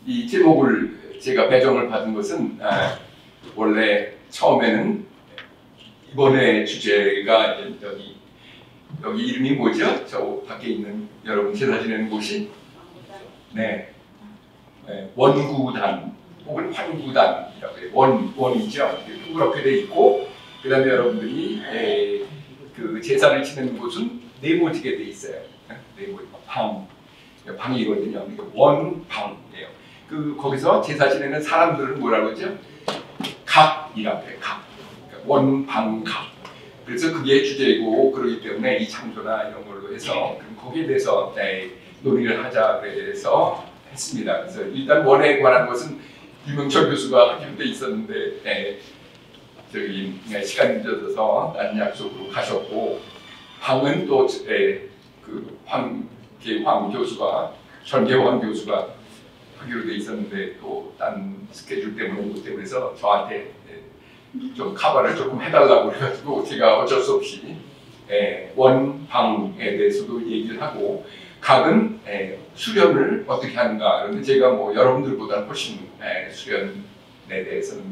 이 제목을 제가 배정을 받은 것은 원래 처음에는 이번에 주제가 여기 이름이 뭐죠? 저 밖에 있는 여러분 제사 지내는 곳이 원구단 혹은 환구단이라고 해요. 원이죠. 그렇게 돼 있고 그 다음에 여러분들이 그 제사를 지내는 곳은 네모지게 돼 있어요. 네모지 방이거든요. 원방이에요. 거기서 제사 지내는 사람들은 뭐라고 하죠? 각이라고 해요. 각. 그러니까 원방각. 그래서 그게 주제고 그러기 때문에 이 창조나 이런 걸로 해서 거기에 대해서 논의를 하자 그래서 했습니다. 그래서 일단 원에 관한 것은 유명철 교수가 하기로 돼 있었는데 저기 시간이 늦어져서 다른 약속으로 가셨고 방은 또 황 교수가 전계환 교수가 하기로 돼 있었는데 또 딴 스케줄 때문에 못 되고 그래서 저한테 좀 카바를 조금 해달라고 그래가지고 제가 어쩔 수 없이 원방에 대해서도 얘기를 하고 각은 수련을 어떻게 하는가. 그런데 제가 뭐 여러분들보다 훨씬 수련에 대해서는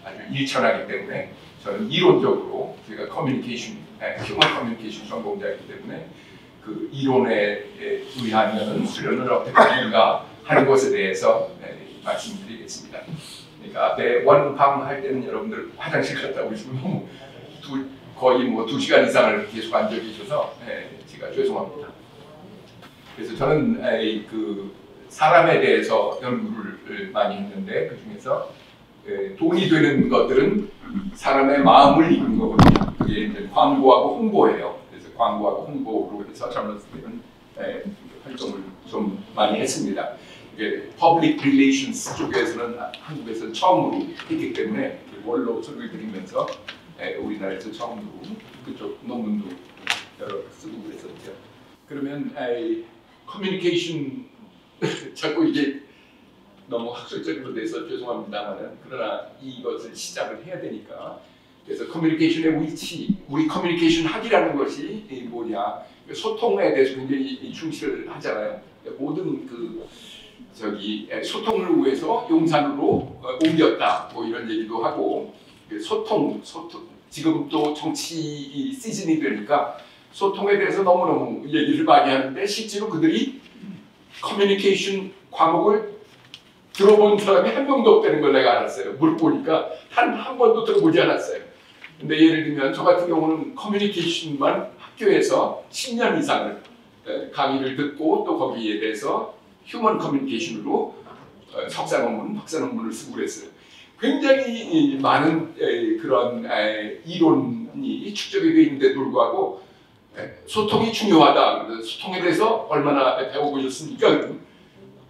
아주 일천하기 때문에 저는 이론적으로 제가 커뮤니케이션, 휴먼 커뮤니케이션 전공자이기 때문에 그 이론에 의하면 수련을 어떻게 하는가 하는 것에 대해서 말씀드리겠습니다. 그러니까 앞에 원방 할 때는 여러분들 화장실 갔다 오시면 너무 거의 뭐 2시간 이상을 계속 앉아 계셔서 제가 죄송합니다. 그래서 저는 그 사람에 대해서 연구를 많이 했는데 그 중에서 돈이 되는 것들은 사람의 마음을 이루는 거거든요. 그게 이제 광고하고 홍보예요. 그래서 광고하고 홍보로 해서 젊었을 때는 활동을 좀 많이 했습니다. Public Relations 쪽에서는 한국에서 처음으로 했기 때문에 원로 소리를 드리면서 우리나라에서 처음으로 그쪽 논문도 여러 쓰고 그랬었죠. 그러면 커뮤니케이션 자꾸 이게 너무 학술적으로 돼서 죄송합니다만은 그러나 이것을 시작을 해야 되니까 그래서 커뮤니케이션의 위치, 우리 커뮤니케이션 학이라는 것이 뭐냐 소통에 대해서 굉장히 충실을 하잖아요. 모든 소통을 위해서 용산으로 옮겼다 뭐 이런 얘기도 하고 소통 지금 또 정치 시즌이 되니까 소통에 대해서 너무너무 얘기를 많이 하는데 실제로 그들이 커뮤니케이션 과목을 들어본 사람이 한 명도 없다는 걸 내가 알았어요. 물어보니까 한 번도 들어보지 않았어요. 근데 예를 들면 저 같은 경우는 커뮤니케이션만 학교에서 10년 이상을 강의를 듣고 또 거기에 대해서 휴먼 커뮤니케이션으로 석사 논문, 박사 논문을 쓰고 그랬어요. 굉장히 많은 그런 이론이 축적이 되어 있는데 불구하고 소통이 중요하다. 소통에 대해서 얼마나 배워보셨습니까?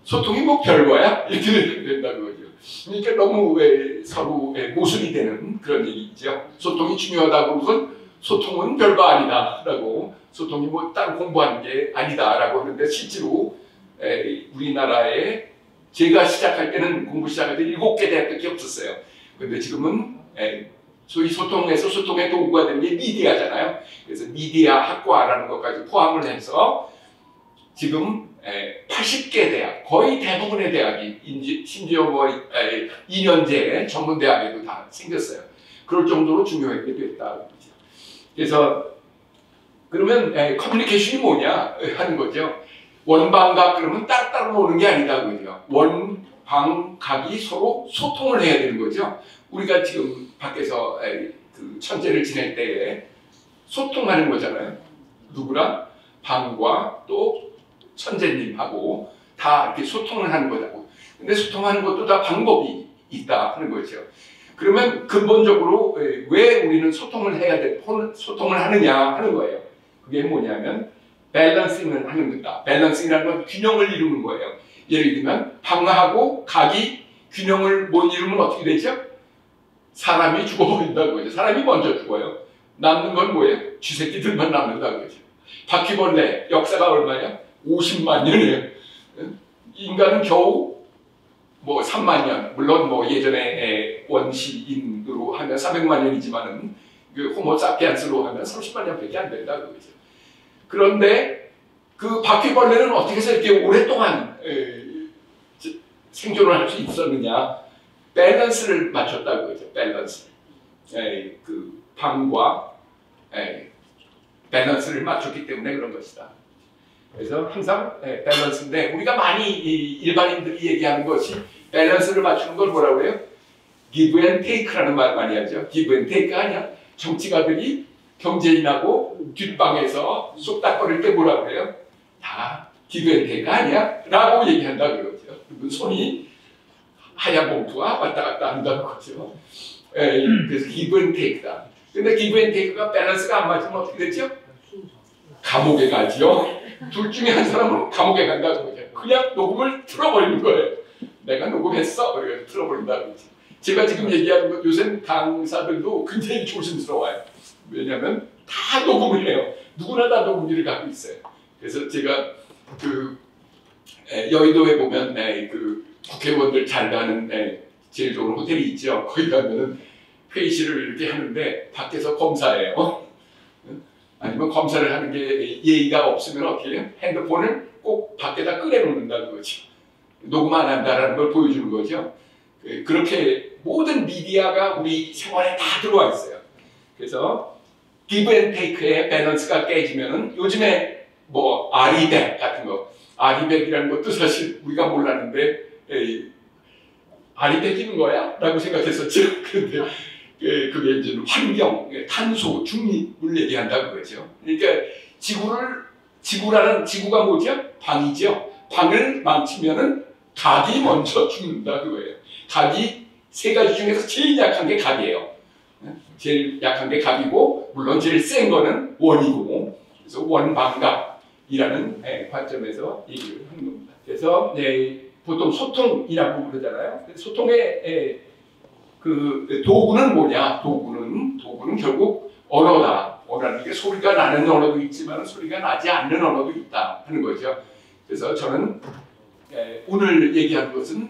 소통이 뭐 별거야? 이렇게 된다는 거죠. 그러니까 너무 서로 모순이 되는 그런 얘기죠. 소통이 중요하다고 그러면 소통은 별거 아니다라고 소통이 뭐 따로 공부하는 게 아니다라고 하는데 실제로 우리나라에 제가 시작할 때는 공부 시작할 때 7개 대학밖에 없었어요. 그런데 지금은 소위 소통에서 소통의 도구가 되는 게 미디어잖아요. 그래서 미디어 학과라는 것까지 포함을 해서 지금 80개 대학, 거의 대부분의 대학이 심지어 뭐 2년제 전문 대학에도 다 생겼어요. 그럴 정도로 중요하게 됐다. 그래서 그러면 커뮤니케이션이 뭐냐 하는 거죠. 원방각 그러면 따로 노는 게 아니다 그죠. 원방각이 서로 소통을 해야 되는 거죠. 우리가 지금 밖에서 그 천재를 지낼 때에 소통하는 거잖아요. 누구랑? 방과 또 천재님하고 다 이렇게 소통을 하는 거다고. 근데 소통하는 것도 다 방법이 있다 하는 거죠. 그러면 근본적으로 왜 우리는 소통을 하느냐 하는 거예요. 그게 뭐냐면 밸런싱을 하는 거다. 밸런싱이라는 건 균형을 이루는 거예요. 예를 들면 방하고 각이 균형을 못 이루면 어떻게 되죠? 사람이 죽어버린다는 거죠. 사람이 먼저 죽어요. 남는 건 뭐예요? 쥐새끼들만 남는다는 거죠. 바퀴벌레 역사가 얼마냐? 50만 년이에요. 인간은 겨우 뭐 3만 년, 물론 뭐 예전에 원시인으로 하면 400만 년이지만은 그 호모사피엔스로 하면 30만 년밖에 안 된다 그거죠. 그런데 그 바퀴벌레는 어떻게 해서 이렇게 오랫동안 생존을 할 수 있었느냐? 밸런스를 맞췄다고 그러죠. 밸런스. 그 방과 밸런스를 맞췄기 때문에 그런 것이다. 그래서 항상 밸런스인데 우리가 많이 일반인들이 얘기하는 것이 밸런스를 맞추는 걸 뭐라고 해요? give and take라는 말 많이 하죠. give and take 아니야? 정치가들이 경제인하고 뒷방에서 쏙닥거릴 때 뭐라고 해요? 다 give and take 아니야? 라고 얘기한다 그러죠. 손이 하얀 봉투와 왔다 갔다 한다는 거죠. 그래서 give and take다. 근데 give and take가 밸런스가 안 맞으면 어떻게 되죠? 감옥에 가지요. 둘 중에 한 사람은 감옥에 간다고 그러죠. 그냥 녹음을 틀어버리는 거예요. 내가 녹음했어. 그래서 틀어버린다고 그러죠. 제가 지금 얘기하는 것 요새 강사들도 굉장히 조심스러워요. 왜냐하면 다 녹음을 해요. 누구나 다 녹음기를 갖고 있어요. 그래서 제가 그 여의도에 보면 그 국회의원들 잘 가는 제일 좋은 호텔이 있죠. 거기 가면은 회의실을 이렇게 하는데 밖에서 검사예요. 아니면 검사를 하는 게 예의가 없으면 어떻게 해요? 핸드폰을 꼭 밖에다 꺼내놓는다는 거죠. 녹음 안 한다라는 걸 보여주는 거죠. 그렇게 모든 미디어가 우리 생활에 다 들어와 있어요. 그래서 give and take의 밸런스가 깨지면은 요즘에 뭐 아리백 같은 거, 아리백이라는 것도 사실 우리가 몰랐는데 아리백이는 거야? 라고 생각했었죠. 그런데 그게 이제 환경, 탄소, 중립을 얘기한다고 그러죠. 그러니까 지구가 뭐죠? 방이죠. 방을 망치면은 각이 먼저 죽는다 그거예요. 각이 세 가지 중에서 제일 약한 게 각이에요. 제일 약한 게 각이고 물론 제일 센 거는 원이고 그래서 원방각이라는 관점에서 얘기를 하는 겁니다. 그래서 보통 소통이라고 그러잖아요. 소통의 그 도구는 뭐냐? 도구는 결국 언어다. 언어라는 게 소리가 나는 언어도 있지만 소리가 나지 않는 언어도 있다 하는 거죠. 그래서 저는 오늘 얘기한 것은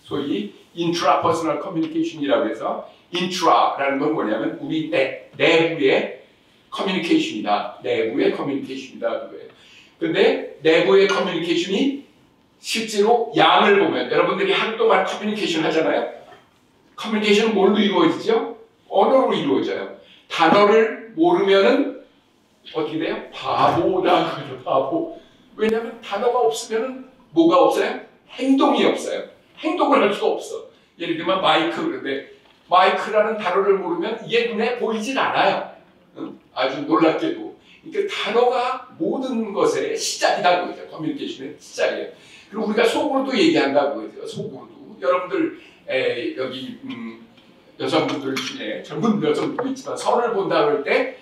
소위 intrapersonal communication이라고 해서 intra라는 건 뭐냐면 우리 내부의 커뮤니케이션이다. 내부의 커뮤니케이션이다 그거예요. 근데 내부의 커뮤니케이션이 실제로 양을 보면 여러분들이 하루 동안 커뮤니케이션 하잖아요. 커뮤니케이션은 뭘로 이루어지죠? 언어로 이루어져요. 단어를 모르면은 어떻게 돼요? 바보다 그죠, 바보. 왜냐하면 단어가 없으면은 뭐가 없어요? 행동이 없어요. 행동을 할 수가 없어. 예를 들면 마이크 그런데 마이크라는 단어를 모르면 이게 눈에 보이질 않아요. 아주 놀랍게도. 그러니까 단어가 모든 것의 시작이다 그거죠. 커뮤니케이션의 시작이에요. 그리고 우리가 속으로도 얘기한다고 그러죠. 속으로도. 여러분들 여기 여성분들 중에 젊은 여성분도 있지만 서로를 본다 그럴 때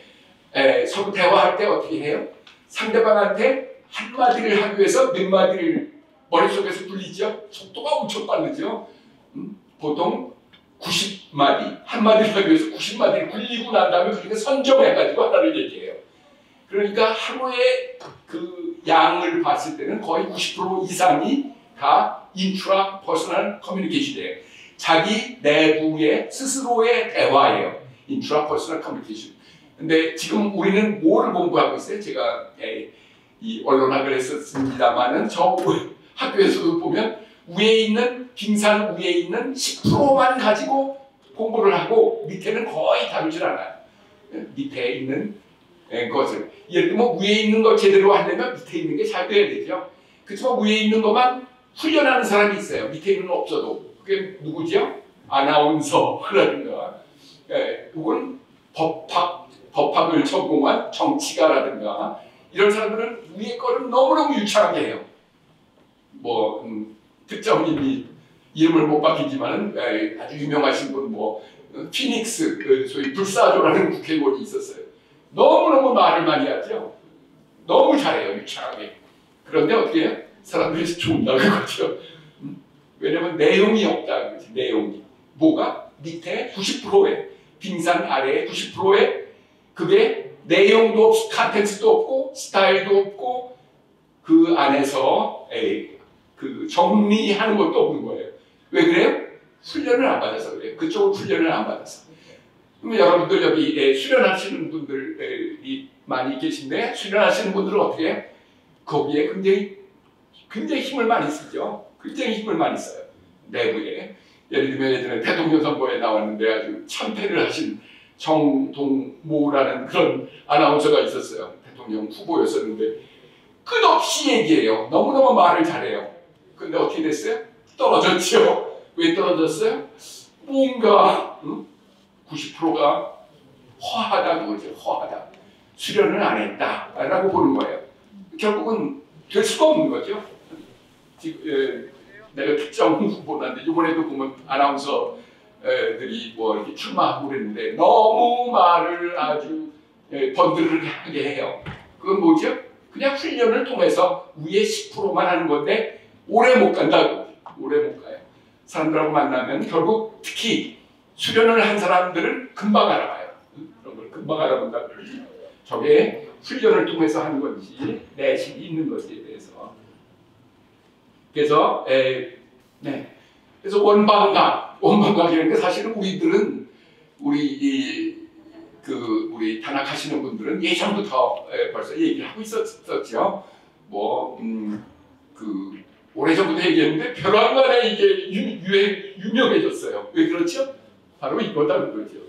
서로 대화할 때 어떻게 해요? 상대방한테 한마디를 하기 위해서 몇 마디를 머릿속에서 굴리죠? 속도가 엄청 빠르죠? 보통 90마디, 한마디를 하기 위해서 90마디를 굴리고 난 다음에 그렇게 선점해가지고 하나를 얘기해요. 그러니까 하루에 그 양을 봤을 때는 거의 90% 이상이 다 intrapersonal communication이에요. 자기 내부의 스스로의 대화예요. intrapersonal communication. 근데 지금 우리는 뭐를 공부하고 있어요? 제가 이 언론학을 했었습니다만은 저 학교에서도 보면 빙산 위에 있는 10%만 가지고 공부를 하고 밑에는 거의 다루질 않아요. 밑에 있는 것을 예를 들면 위에 있는 거 제대로 하려면 밑에 있는 게 잘 돼야 되죠. 그렇지만 위에 있는 것만 훈련하는 사람이 있어요. 밑에 있는 건 없어도. 그게 누구죠? 아나운서라든가 혹은 법학을 전공한 정치가라든가 이런 사람들은 위에 거를 너무너무 유창하게 해요. 뭐 특정인이 이름을 못 밝히지만 아주 유명하신 분 피닉스 소위 불사조라는 국회의원이 있었어요. 너무너무 말을 많이 하죠. 너무 잘해요. 유창하게. 그런데 어떻게 해요? 사람들이 좋은다 그거죠. 왜냐면 내용이 없다 그거지. 내용이. 뭐가? 밑에 90%에 빙산 아래에 90%에 그게 내용도 없고 컨텐츠도 없고 스타일도 없고 그 안에서 그 정리하는 것도 없는 거예요. 왜 그래요? 훈련을 안 받아서 그래요. 그쪽은 훈련을 안 받아서. 그럼 여러분들 여기 수련하시는 분들이 많이 계신데 수련하시는 분들은 어떻게 해요? 거기에 굉장히 힘을 많이 쓰죠. 굉장히 힘을 많이 써요. 내부에. 예를 들면 예전에 대통령 선거에 나왔는데 아주 참패를 하신 정동모라는 그런 아나운서가 있었어요. 대통령 후보였었는데 끝없이 얘기해요. 너무너무 말을 잘해요. 근데 어떻게 됐어요? 떨어졌죠. 왜 떨어졌어요? 뭔가 90%가 허하다 그거죠. 허하다. 수련을 안 했다라고 보는 거예요. 결국은 될 수가 없는 거죠. 지금 내가 특정 후보인데 이번에도 보면 아나운서들이 뭐 이렇게 출마하고 그랬는데 너무 말을 아주 번들하게 해요. 그건 뭐죠? 그냥 훈련을 통해서 위에 10%만 하는 건데 오래 못 간다고. 오래 못 가요. 사람들하고 만나면 결국 특히 수련을 한 사람들은 금방 알아봐요. 그런 걸 금방 알아본다고 그러죠. 저게 훈련을 통해서 하는 건지 내실이 있는 것에 대해서. 그래서 그래서 원방각이라는 게 사실은 우리들은 우리 단학하시는 분들은 예전부터 벌써 얘기를 하고 있었죠. 오래전부터 얘기했는데 벼랑간에 이게 유명해졌어요. 왜 그렇죠? 바로 이거다 그거죠.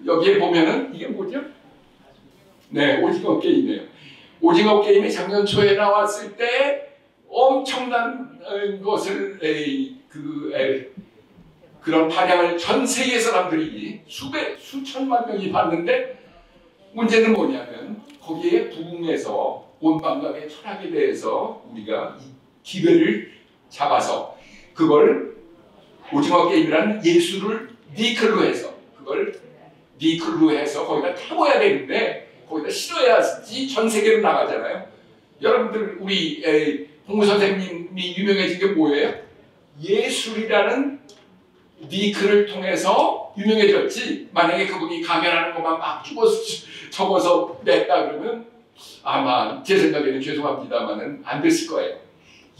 여기에 보면은 이게 뭐죠? 네, 오징어 게임이에요. 오징어 게임이 작년 초에 나왔을 때 엄청난 것을 그런 반향을 전 세계 사람들이 수천만 명이 봤는데 문제는 뭐냐면 거기에 부흥해서 온방각의 철학에 대해서 우리가 이 기회를 잡아서 그걸 오징어 게임이라는 예술을 니클로 해서 거기다 타고야 되는데 거기다 실어야지 전 세계로 나가잖아요. 여러분들 우리 홍무 선생님이 유명해진 게 뭐예요? 예술이라는 니클을 통해서 유명해졌지. 만약에 그분이 강연하는 것만 막 적어서 냈다 그러면 아마 제 생각에는 죄송합니다만은 안 됐을 거예요.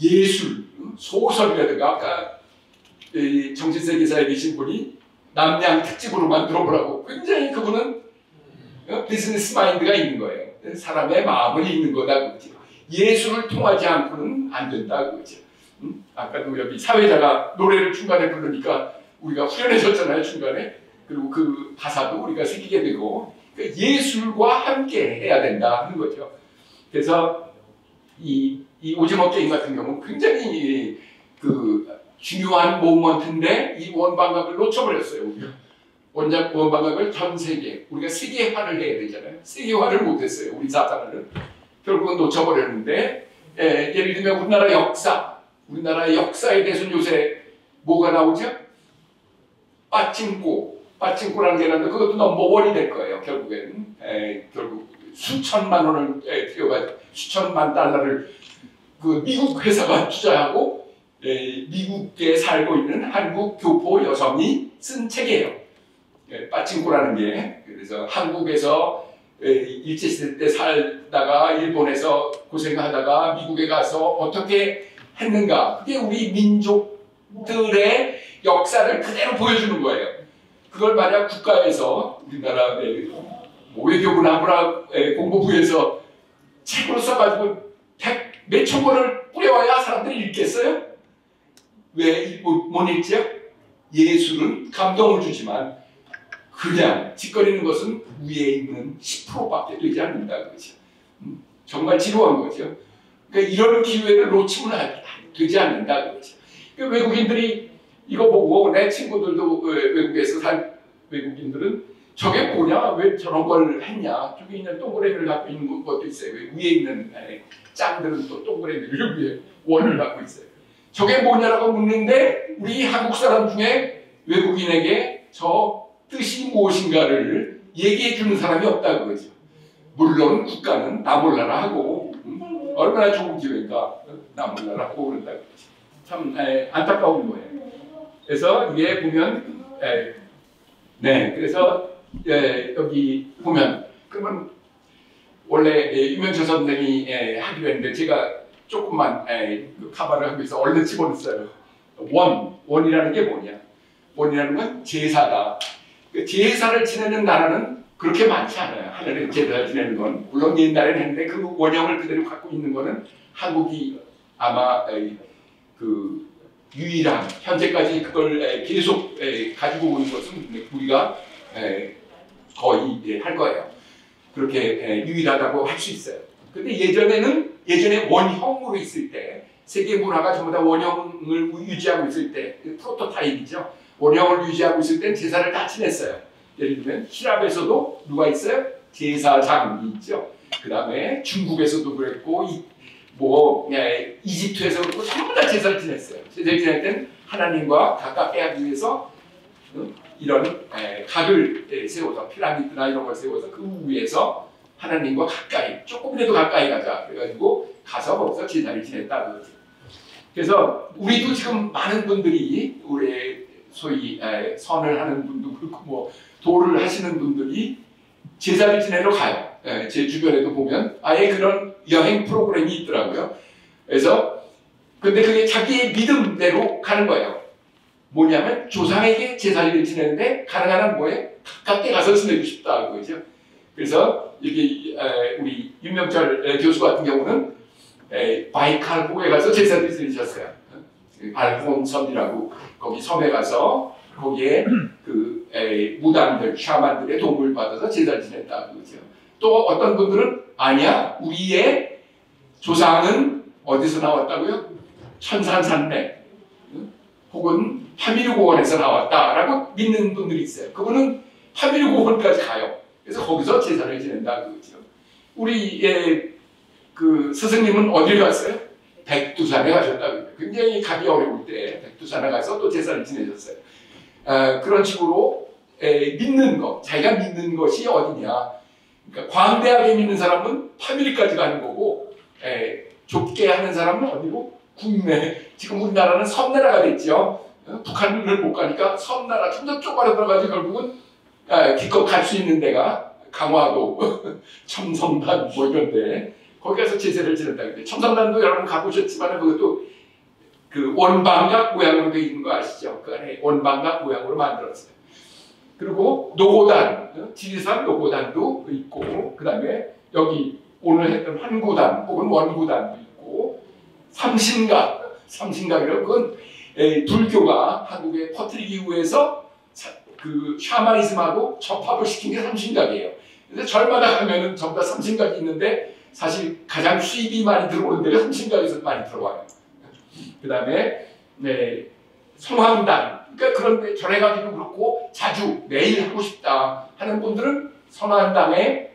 예술, 소설이라든가 아까 정신세 기사에 계신 분이 남양 특집으로 만들어보라고. 굉장히 그분은 비즈니스 마인드가 있는 거예요. 사람의 마음을 읽는 거다 그거죠. 예술을 통하지 않고는 안 된다 그거죠. 아까도 여기 사회자가 노래를 중간에 부르니까 우리가 후련해졌잖아요 중간에. 그리고 그 가사도 우리가 새기게 되고 그러니까 예술과 함께 해야 된다 하는 거죠. 그래서 이 오징어 게임 같은 경우는 굉장히 중요한 모먼트인데 이 원방각을 놓쳐버렸어요. 우리가 원방각을 전 세계 우리가 세계화를 해야 되잖아요. 세계화를 못했어요. 우리 사상을 결국은 놓쳐버렸는데 예를 들면 우리나라의 역사에 대해서는 요새 뭐가 나오죠? 빠찡코라는 게 나는데 그것도 넘버원이 될 거예요. 결국엔 결국 수천만 원을 들여가지고 수천만 달러를 그 미국 회사가 투자하고 미국에 살고 있는 한국 교포 여성이 쓴 책이에요. 빠찡코라는 게. 그래서 한국에서 일제시대 때 살다가 일본에서 고생하다가 미국에 가서 어떻게 했는가. 그게 우리 민족들의 역사를 그대로 보여주는 거예요. 그걸 만약 국가에서 우리나라 외교부나 공보부에서 책으로 써가지고 몇천 권을 뿌려와야 사람들이 읽겠어요? 왜 못 읽죠? 예술은 감동을 주지만 그냥 짓거리는 것은 위에 있는 10%밖에 되지 않는다 그거죠. 정말 지루한 거죠. 그러니까 이런 기회를 놓치면 되지 않는다 그거죠. 그러니까 외국인들이 이거 보고 내 친구들도 외국에서 산 외국인들은 저게 뭐냐? 왜 저런 걸 했냐? 저기 있는 동그라미를 갖고 있는 것도 있어요. 위에 있는 짱들은 또 동그라미를 위에 원을 갖고 있어요. 저게 뭐냐라고 묻는데 우리 한국 사람 중에 외국인에게 저 뜻이 무엇인가를 얘기해 주는 사람이 없다 그거죠. 물론 국가는 나 몰라라 하고 얼마나 좋은 기회인가 나 몰라라 하고 그런다 그거죠. 참 안타까운 거예요. 그래서 이게 보면 그래서 여기 보면 그러면 원래 유명철 선생이 하기로 했는데 제가 조금만 카바를 하고 있어 얼른 집어넣었어요. 원이라는 게 뭐냐? 원이라는 건 제사다. 제사를 지내는 나라는 그렇게 많지 않아요. 하늘에 제사를 지내는 건 물론 옛날에는 했는데 그 원형을 그대로 갖고 있는 거는 한국이 아마 유일한 현재까지 그걸 계속 가지고 오는 것은 우리가 거의 할 거예요. 그렇게 유일하다고 할 수 있어요. 근데 예전에 원형으로 있을 때 세계 문화가 전부 다 원형을 유지하고 있을 때 프로토타입이죠. 원형을 유지하고 있을 땐 제사를 다 지냈어요. 예를 들면 히랍에서도 누가 있어요? 제사장이 있죠. 그 다음에 중국에서도 그랬고 이집트에서 그렇고 전부 다 제사를 지냈어요. 제사를 지낼 땐 하나님과 가깝게 하기 위해서 이런 각을 세워서 피라미드나 이런 걸 세워서 그 위에서 하나님과 가까이 조금이라도 가까이 가자 그래가지고 가서 거기서 제사를 지냈다 그러죠. 그래서 우리도 지금 많은 분들이 우리 소위 선을 하는 분도 그렇고 뭐 도를 하시는 분들이 제사를 지내러 가요. 제 주변에도 보면 아예 그런 여행 프로그램이 있더라고요. 그래서 근데 그게 자기의 믿음대로 가는 거예요. 뭐냐면 조상에게 제사를 지내는데 가능한 한 뭐예요? 가깝게 가서 지내고 싶다 그거죠. 그래서 이게 우리 윤명철 교수 같은 경우는 바이칼 폭에 가서 제사를 지내셨어요. 알폰섬이라고 거기 섬에 가서 거기에 그 무당들, 샤만들의 도움을 받아서 제사를 지냈다 그거죠. 또 어떤 분들은 아니야, 우리의 조상은 어디서 나왔다고요? 천산산맥 혹은 파미르고원에서 나왔다라고 믿는 분들이 있어요. 그분은 파미르고원까지 가요. 그래서 거기서 제사를 지낸다 그거죠. 우리의 그 스승님은 어딜 갔어요? 백두산에 가셨다고요. 굉장히 가기 어려울 때 백두산에 가서 또 제사를 지내셨어요. 그런 식으로 믿는 것, 자기가 믿는 것이 어디냐. 그러니까 광대하게 믿는 사람은 파밀리까지 가는 거고 좁게 하는 사람은 어디고? 국내. 지금 우리나라는 섬나라가 됐죠. 북한을 못 가니까 섬나라 점점 쪼그라들어가지고 결국은 기껏 갈 수 있는 데가 강화도, 첨성단 뭐 이런데 거기 가서 제사를 지낸다. 첨성단도 여러분 가보셨지만 그것도 그 원방각 모양으로 되어 있는 거 아시죠? 그 안에 원방각 모양으로 만들었어요. 그리고 노고단, 지리산 노고단도 있고, 그 다음에 여기 오늘 했던 환구단 혹은 원구단도 있고, 삼신각이라고 그건 불교가 한국에 퍼뜨리기 위해서 그 샤머니즘하고 접합을 시킨 게 삼신각이에요. 그래서 절마다 가면은 전부 다 삼신각이 있는데 사실 가장 수입이 많이 들어오는 데가 삼신각에서 많이 들어와요. 그 다음에 성황당, 그러니까 그런데 절에 가기도 그렇고 자주 매일 하고 싶다 하는 분들은 성황당에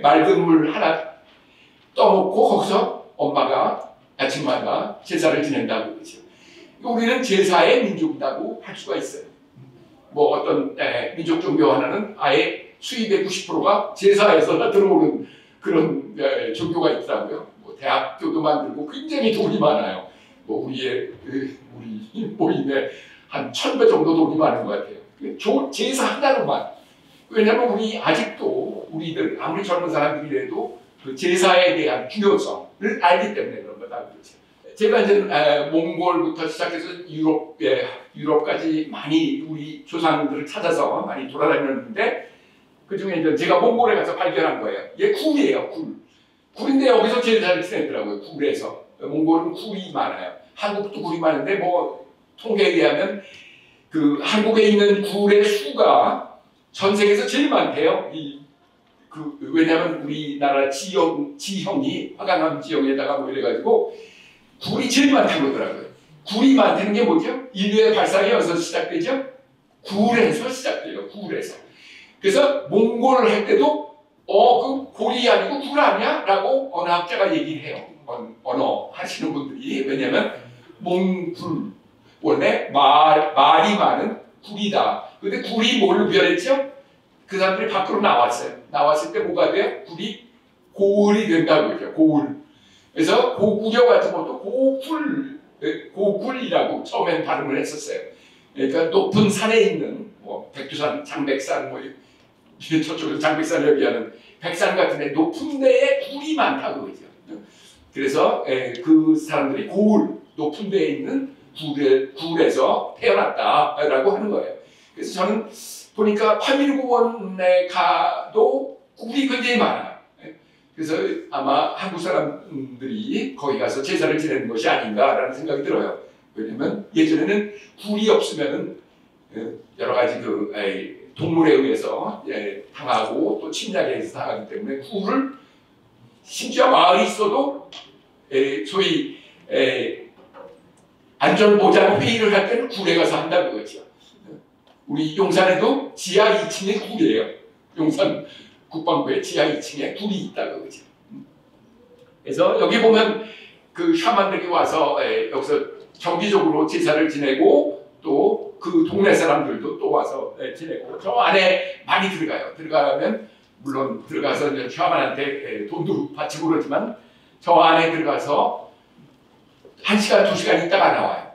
맑은 물 하나 떠놓고 거기서 엄마가 아침마다 제사를 지낸다고 그러죠. 우리는 제사의 민족이라고 할 수가 있어요. 뭐 어떤 민족 종교 하나는 아예 수입의 90%가 제사에서 들어오는 그런 종교가 있더라고요. 뭐 대학교도 만들고 굉장히 돈이 많아요. 뭐 우리 모임에 한 1000배 정도 돈이 많은 것 같아요. 제사 하나로만. 왜냐하면 우리 아직도 우리들 아무리 젊은 사람들이라도 그 제사에 대한 중요성을 알기 때문에 그런 거다 그렇죠. 제가 이제 몽골부터 시작해서 유럽까지 많이 우리 조상들을 찾아서 많이 돌아다녔는데 그 중에 이제 제가 몽골에 가서 발견한 거예요. 얘 굴이에요, 굴. 굴인데 여기서 제사를 지내더라고요, 굴에서. 몽골은 굴이 많아요. 한국도 굴이 많은데 뭐 통계에 의하면 그 한국에 있는 굴의 수가 전 세계에서 제일 많대요. 왜냐하면 우리나라 지형이 화강암 지형에다가 뭐 이래가지고 굴이 제일 많다고 그러더라고요. 굴이 많다는 게 뭐죠? 인류의 발상이 어디서 시작되죠? 굴에서 시작돼요. 굴에서. 그래서 몽골을 할 때도 그 골이 아니고 굴 아니야? 라고 언어학자가 얘기를 해요. 언어 하시는 분들이. 왜냐면 몽굴 원래 말이 많은 굴이다. 근데 굴이 뭘로 변했죠? 그 사람들이 밖으로 나왔어요. 나왔을 때 뭐가 돼요? 굴이 고을이 된다고 그러죠. 고을. 그래서 고구려 같은 것도 고굴이라고 처음엔 발음을 했었어요. 그러니까 높은 산에 있는 뭐 백두산, 장백산 뭐 저쪽에서 장백산을 얘기하는 백산 같은 데 높은 데에 굴이 많다고 그러죠. 그래서 그 사람들이 고을, 높은 데에 있는 굴에서 태어났다라고 하는 거예요. 그래서 저는 보니까 파밀고원에 가도 굴이 굉장히 많아요. 그래서 아마 한국 사람들이 거기 가서 제사를 지내는 것이 아닌가라는 생각이 들어요. 왜냐면 예전에는 굴이 없으면은 여러 가지 동물에 의해서 당하고 또 침략에 의해서 당하기 때문에 굴을 심지어 마을이 있어도 소위 안전보장 회의를 할 때는 굴에 가서 한다고 그러죠. 우리 용산에도 지하 2층에 굴이에요. 용산 국방부에 지하 2층에 굴이 있다고 그러죠. 그래서 여기 보면 그 샤만들이 와서 여기서 정기적으로 제사를 지내고 또 그 동네 사람들도 또 와서 지내고 저 안에 많이 들어가요. 들어가면 물론 들어가서 이제 샤만한테 돈도 바치고 그러지만 저 안에 들어가서 1시간, 2시간 있다가 나와요.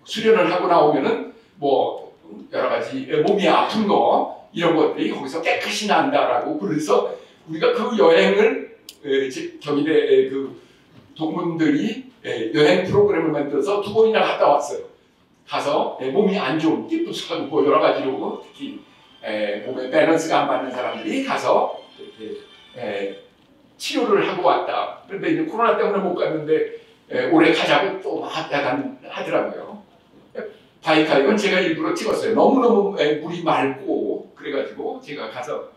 수련을 하고 나오면은 뭐 여러 가지 몸이 아픈 거 이런 것들이 거기서 깨끗이 난다라고 그래서 우리가 그 여행을 경희대 그 동문들이 여행 프로그램을 만들어서 2번이나 갔다 왔어요. 가서 몸이 안 좋은 띠부스하고 여러 가지로 특히 몸에 밸런스가 안 맞는 사람들이 가서 이렇게 치료를 하고 왔다. 그런데 이제 코로나 때문에 못 갔는데 올해 가자고 또 하더라고요. 바이칼 이건 제가 일부러 찍었어요. 너무너무 물이 맑고 그래가지고 제가 가서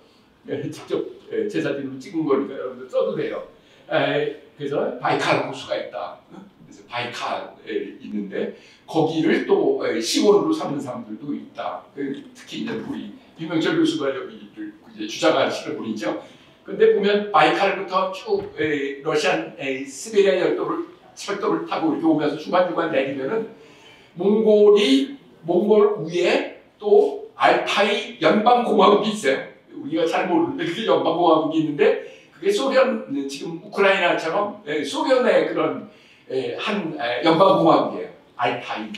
직접 제사진으로 찍은 거니까 여러분들 써도 돼요. 그래서 바이칼 호수가 있다. 그래서 바이칼에 있는데 거기를 또 시원으로 삼는 사람들도 있다. 특히 이제 우리 유명철 교수가 여기를 이제 주장하시는 분이죠. 근데 보면 바이칼부터 쭉 러시안 시베리아 철도를 타고 이렇게 오면서 중간중간 내리면은 몽골 위에 또 알타이 연방공화국이 있어요. 우리가 잘 모르는데 그게 연방공화국이 있는데 그게 소련 지금 우크라이나처럼 소련의 그런 한 연방공화국이에요. 알타이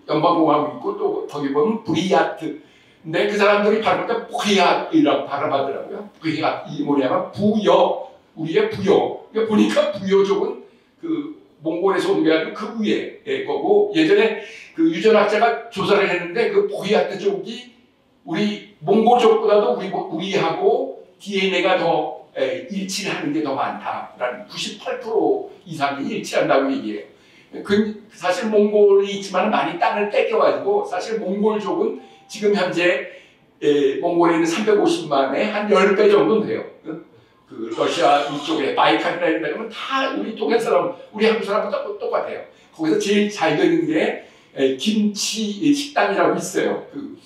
연방공화국 있고 또 거기 보면 브리야트. 근데 그 사람들이 발음할 때 부야이라고 발음하더라고요. 부야 이 뭐냐면 부여 우리의 부여. 그러니까 보니까 부여족은 그 몽골에서 온 게 아니고 그 위에 거고 예전에 그 유전학자가 조사를 했는데 그 부야트족이 우리 몽골족보다도 우리하고 DNA가 더 일치하는 게 더 많다라는 98% 이상이 일치한다고 얘기해요. 사실 몽골이 있지만 많이 땅을 뺏겨가지고 사실 몽골족은 지금 현재 몽골에 있는 350만의 한 10배 정도는 돼요. 그 러시아 이쪽에 바이칼이나 이런 데 가면 다 우리 동네 사람, 우리 한국 사람하고 똑같아요. 거기서 제일 잘 되는 게 김치 식당이라고 있어요. 그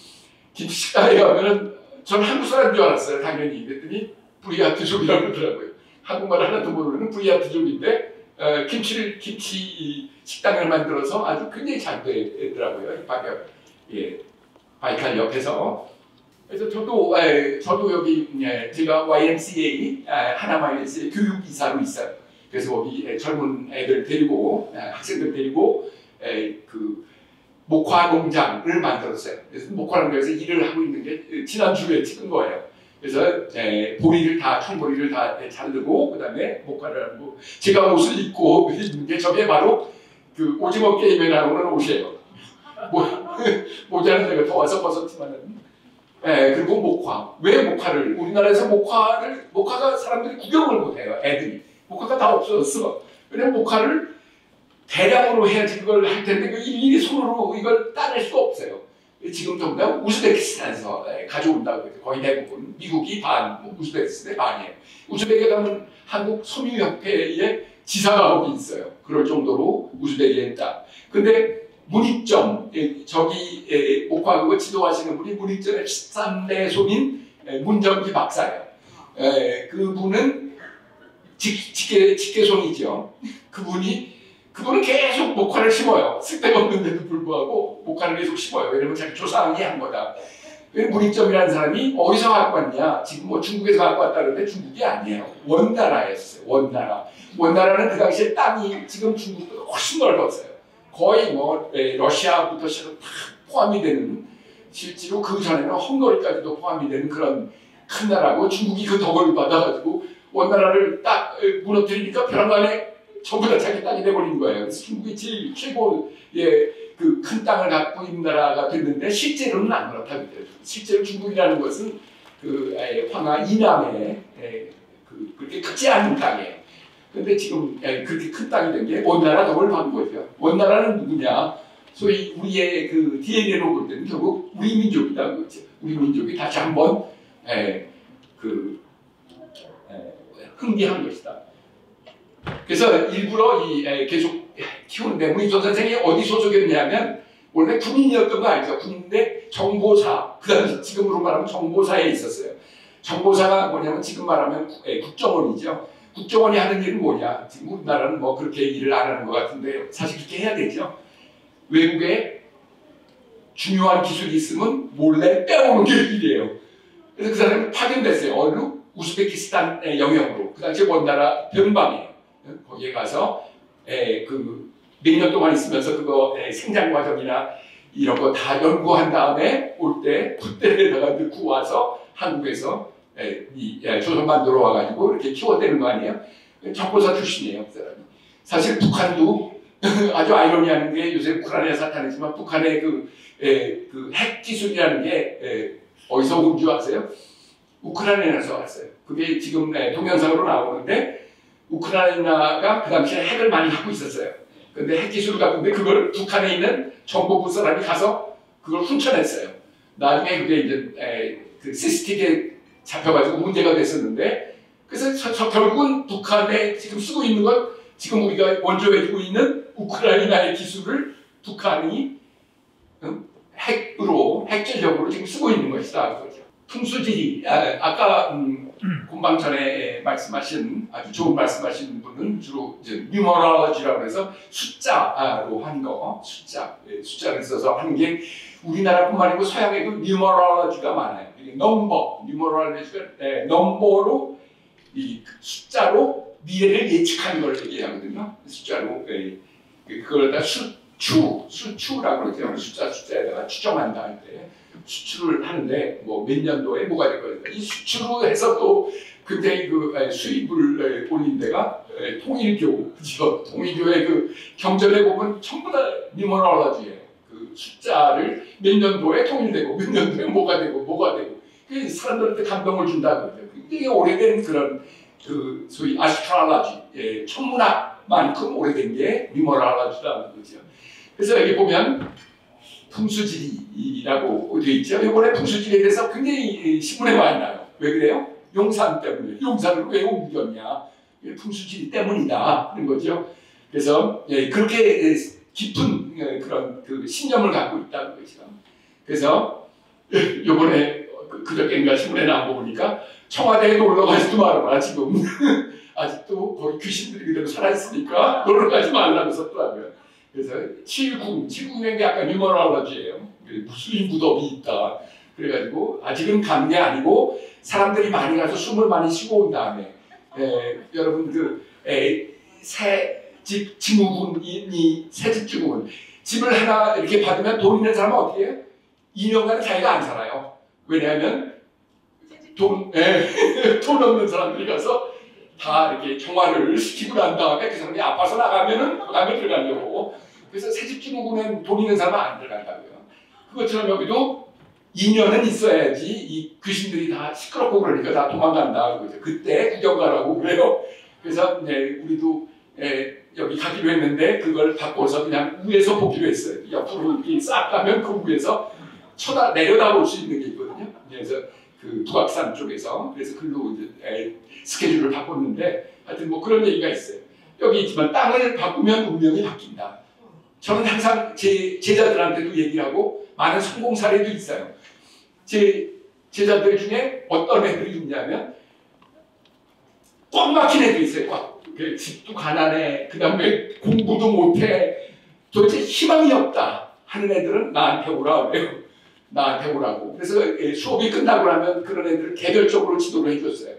김치 식당에 가면은 저는 한국 사람인 줄 알았어요. 당연히. 그랬더니 브리야트족이라고 그러더라고요. 한국말 하나도 모르는 브리야트족인데 김치 식당을 만들어서 아주 굉장히 잘 되더라고요. 바이칼 옆에서. 그래서 저도 여기 제가 YMCA 하나 YMCA 교육이사로 있어요. 그래서 거기 젊은 애들 데리고 학생들 데리고 그 목화 농장을 만들었어요. 그래서 목화 농장에서 일을 하고 있는 게 지난주에 찍은 거예요. 그래서 청보리를 다 자르고 그다음에 목화를 하고 제가 옷을 입고 있는 게 저게 바로 그 오징어 게임에 나오는 옷이에요. 모자는 제가 더워서 벗었지만은. 그리고 목화. 왜 목화를? 우리나라에서 목화가 사람들이 구경을 못해요. 애들이. 목화가 다 없어졌어. 왜냐면 목화를 대량으로 해야지 그걸 할 텐데 일일이 손으로 이걸 따낼 수가 없어요. 지금 전부 다 우즈베키스탄에서 가져온다고 해요. 거의 대부분. 미국이 반, 우즈베키스탄의 반이에요. 우즈베키에 가면 한국 섬유협회에 지사가 거기 있어요. 그럴 정도로 우즈베키에 있다. 근데 문익점, 저기 목화국을 지도하시는 분이 문익점의 13대 손인 문정기 박사예요. 그분은 직계손이죠. 그분은 계속 목화를 심어요. 쓸데없는데도 불구하고 목화를 계속 심어요. 왜냐면 자기 조상이 한 거다. 문익점이라는 사람이 어디서 갖고 왔냐? 지금 뭐 중국에서 갖고 왔다는데 중국이 아니에요. 원나라였어요. 원나라는 그 당시에 땅이 지금 중국보다 훨씬 넓었어요. 거의 뭐 러시아부터 시작해서 다 포함이 되는 실제로 그 전에는 헝가리까지도 포함이 되는 그런 큰 나라고 중국이 그 덕을 받아가지고 원나라를 딱 무너뜨리니까 벼랑간에 전부 다 자기 땅이 돼버린 거예요. 그래서 중국이 제일 최고의 그 큰 땅을 갖고 있는 나라가 됐는데 실제로는 안 그렇다고 그래요. 실제로 중국이라는 것은 그 황하 이남에 그렇게 크지 않은 땅이에요. 근데 지금 그렇게 큰 땅이 된 게 원나라 덕을 받은 거죠. 원나라는 누구냐? 소위 우리의 그 DNA로 볼 때는 결국 우리 민족이다 그거죠. 우리 민족이 다시 한번 흥미한 것이다. 그래서 일부러 계속 키우는데 우리 조 선생이 어디 소속이었냐면 원래 군인이었던 거 알죠? 군인인데 정보사, 그 당시 지금으로 말하면 정보사에 있었어요. 정보사가 뭐냐면 지금 말하면 국정원이죠. 국정원이 하는 일은 뭐냐? 지금 우리나라는 뭐 그렇게 일을 안 하는 것 같은데 사실 그렇게 해야 되죠. 외국에 중요한 기술이 있으면 몰래 빼오는 게 일이에요. 그래서 그 사람이 파견됐어요. 어느 우즈베키스탄 영역으로. 그 당시에 원나라 변방이에요. 거기에 가서 몇 년 동안 있으면서 그거 생장 과정이나 이런 거 다 연구한 다음에 올 때 풋대에다가 넣고 와서 한국에서 조선반도로 와가지고 이렇게 키워대는 거 아니에요? 정보사 출신이에요, 그 사람이. 사실 북한도 아주 아이러니한 게 요새 우크라이나 사탄이지만 북한의 핵 기술이라는 게 어디서 온 줄 아세요? 우크라이나에서 왔어요. 그게 지금 동영상으로 나오는데 우크라이나가 그 당시에 핵을 많이 갖고 있었어요. 근데 핵 기술을 갖고 있는데 그걸 북한에 있는 정보부 사람이 가서 그걸 훔쳐냈어요. 나중에 그게 이제 그 CCTV에 잡혀가지고 문제가 됐었는데 그래서 결국은 북한에 지금 쓰고 있는 건 지금 우리가 원조해주고 있는 우크라이나의 기술을 북한이 핵 전력으로 지금 쓰고 있는 것이다. 그거죠. 풍수지리, 아까 금방 전에 말씀하신 아주 좋은 말씀하신 분은 주로 이제 뉴머럴러지라고 해서 숫자로 한 거, 숫자를 써서 하는 게 우리나라뿐만 아니고 서양에도 뉴머럴러지가 많아요. 뉴머럴러지가 넘버로 이 숫자로 미래를 예측하는 걸 얘기하거든요. 숫자로 그걸 다 수추라고 그러죠. 숫자에다가 추정한다 할 때 수출을 하는데 뭐 몇 년도에 뭐가 될 거니까 이 수출로 해서 또 굉장히 수입을 올린 데가 통일교, 그죠? 통일교의 경전에 보면 전부 다 뉴머럴러지예요. 그 숫자를 몇 년도에 통일되고 몇 년도에 뭐가 되고 그 사람들한테 감동을 준다 그러죠. 굉장히 오래된 그런 소위 아스트랄러지, 천문학만큼 오래된 게 뉴머럴러지라는 거죠. 그래서 여기 보면 풍수지리라고 되어 있죠. 이번에 풍수지리에 대해서 굉장히 신문에 많이 나요. 왜 그래요? 용산 때문에. 용산을 왜 옮겼냐? 풍수지리 때문이다 하는 거죠. 그래서 그렇게 깊은 그런 신념을 갖고 있다는 거죠. 그래서 이번에 그저께인가 신문에 나온 거 보니까 청와대에 놀러 가지도 말아라 지금. 아직도 거기 귀신들이 그대로 살아있으니까 놀러 가지 말라고 썼더라고요. 그래서 7궁이라는 게 아까 뉴머럴러지예요. 무수히 무덤이 있다. 그래가지고 아직은 간 게 아니고 사람들이 많이 가서 숨을 많이 쉬고 온 다음에 여러분 새집 증후군이 새집 증후군 집을 하나 이렇게 받으면 돈 있는 사람은 어떻게 해요? 2년간은 자기가 안 살아요. 왜냐하면 돈 없는 사람들이 가서 다 이렇게 정화를 시키고 난 다음에 그 사람이 아파서 나가면은 그 다음에 들어가려고. 그래서 새집 증후군은 돈 있는 사람은 안 들어간다고요. 그것처럼 여기도 2년은 있어야지 이 귀신들이 다 시끄럽고 그러니까 다 도망간다. 그때 구경 가라고 그래요. 그래서 우리도 여기 가기로 했는데 그걸 바꿔서 그냥 위에서 보기로 했어요. 옆으로 이렇게 싹 가면 그 위에서 내려다볼 수 있는 게 있거든요. 그래서 그 북악산 쪽에서 그래서 글로 이제 스케줄을 바꿨는데 하여튼 뭐 그런 얘기가 있어요. 여기 있지만 땅을 바꾸면 운명이 바뀐다. 저는 항상 제 제자들한테도 얘기하고 많은 성공 사례도 있어요. 제 제자들 중에 어떤 애들이 있냐면 꽉 막힌 애들이 있어요. 꽉. 집도 가난해. 그 다음에 공부도 못해. 도대체 희망이 없다 하는 애들은 나한테 오라 그래요. 나한테 오라고. 그래서 수업이 끝나고 나면 그런 애들을 개별적으로 지도를 해줬어요.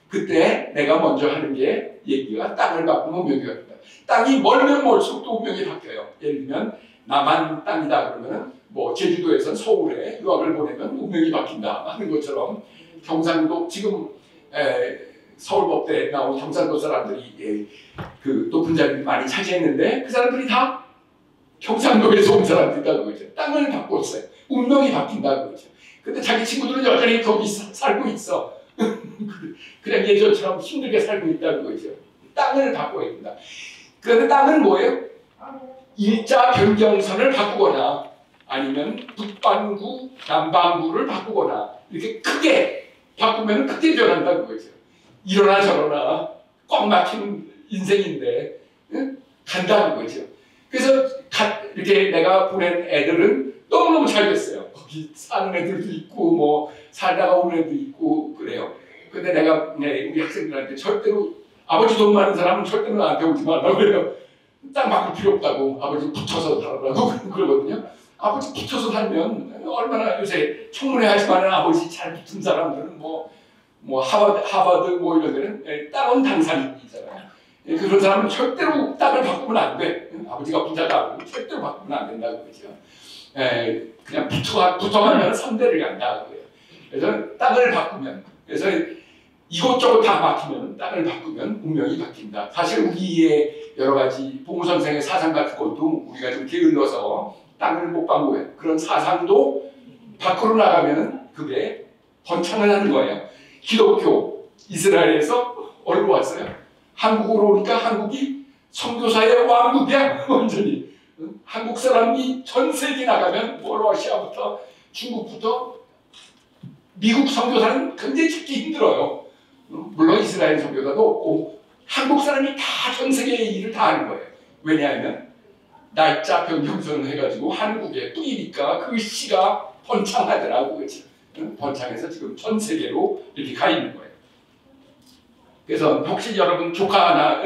그때 내가 먼저 하는 게 얘기가 땅을 바꾸면 운명이 바뀐다. 땅이 멀면 멀수록 또 운명이 바뀌어요. 예를 들면 남한 땅이다 그러면 뭐 제주도에서 서울에 유학을 보내면 운명이 바뀐다 하는 것처럼 경상도 지금 서울법대에 나온 경상도 사람들이 그 높은 자리를 많이 차지했는데 그 사람들이 다 경상도에서 온 사람들이다 그거죠. 땅을 바꿨어요. 운명이 바뀐다 그거죠. 근데 자기 친구들은 여전히 거기 살고 있어. 그냥 예전처럼 힘들게 살고 있다는 거죠. 땅을 바꿔야 된다. 그런데 땅은 뭐예요? 일자 변경선을 바꾸거나 아니면 북반구, 남반구를 바꾸거나 이렇게 크게 바꾸면 크게 변한다는 거죠. 이러나 저러나 꽉 막힌 인생인데 간다는 거죠. 그래서 이렇게 내가 보낸 애들은 너무너무 잘 됐어요. 거기 사는 애들도 있고 뭐 살다가 온 애도 있고 그래요. 근데 내가 우리 학생들한테 절대로 아버지 돈 많은 사람은 절대로 나한테 오지 말라고 그래요. 땅 바꿀 필요 없다고. 아버지 붙어서 살아라고 그러거든요. 아버지 붙어서 살면 얼마나 요새 청문회 하지만 아버지 잘 붙은 사람들은 뭐 하버드 뭐 이런 데는 땅은 당산이잖아요. 그런 사람은 절대로 땅을 바꾸면 안 돼. 아버지가 부자다. 절대로 바꾸면 안 된다고 그러죠. 그냥 붙어가면 3대를 간다고 그래요. 그래서 땅을 바꾸면, 그래서 이것저것 다 막히면 땅을 바꾸면 운명이 바뀐다. 사실 우리의 여러 가지 봉우 선생의 사상 같은 것도 우리가 좀 게을러서 땅을 못 바꾸고요. 그런 사상도 밖으로 나가면 그게 번창을 하는 거예요. 기독교, 이스라엘에서 어디로 왔어요? 한국으로 오니까 한국이 선교사의 왕국이야. 완전히. 한국 사람이 전 세계 나가면 뭐 러시아부터 중국부터 미국 선교사는 굉장히 찾기 힘들어요. 물론 이스라엘 선교사도 없고 한국 사람이 다 전 세계의 일을 다 하는 거예요. 왜냐하면 날짜 변경선을 해가지고 한국에 뿌리니까 그 씨가 번창하더라고. 그렇죠? 번창해서 지금 전 세계로 이렇게 가 있는 거예요. 그래서 혹시 여러분 조카나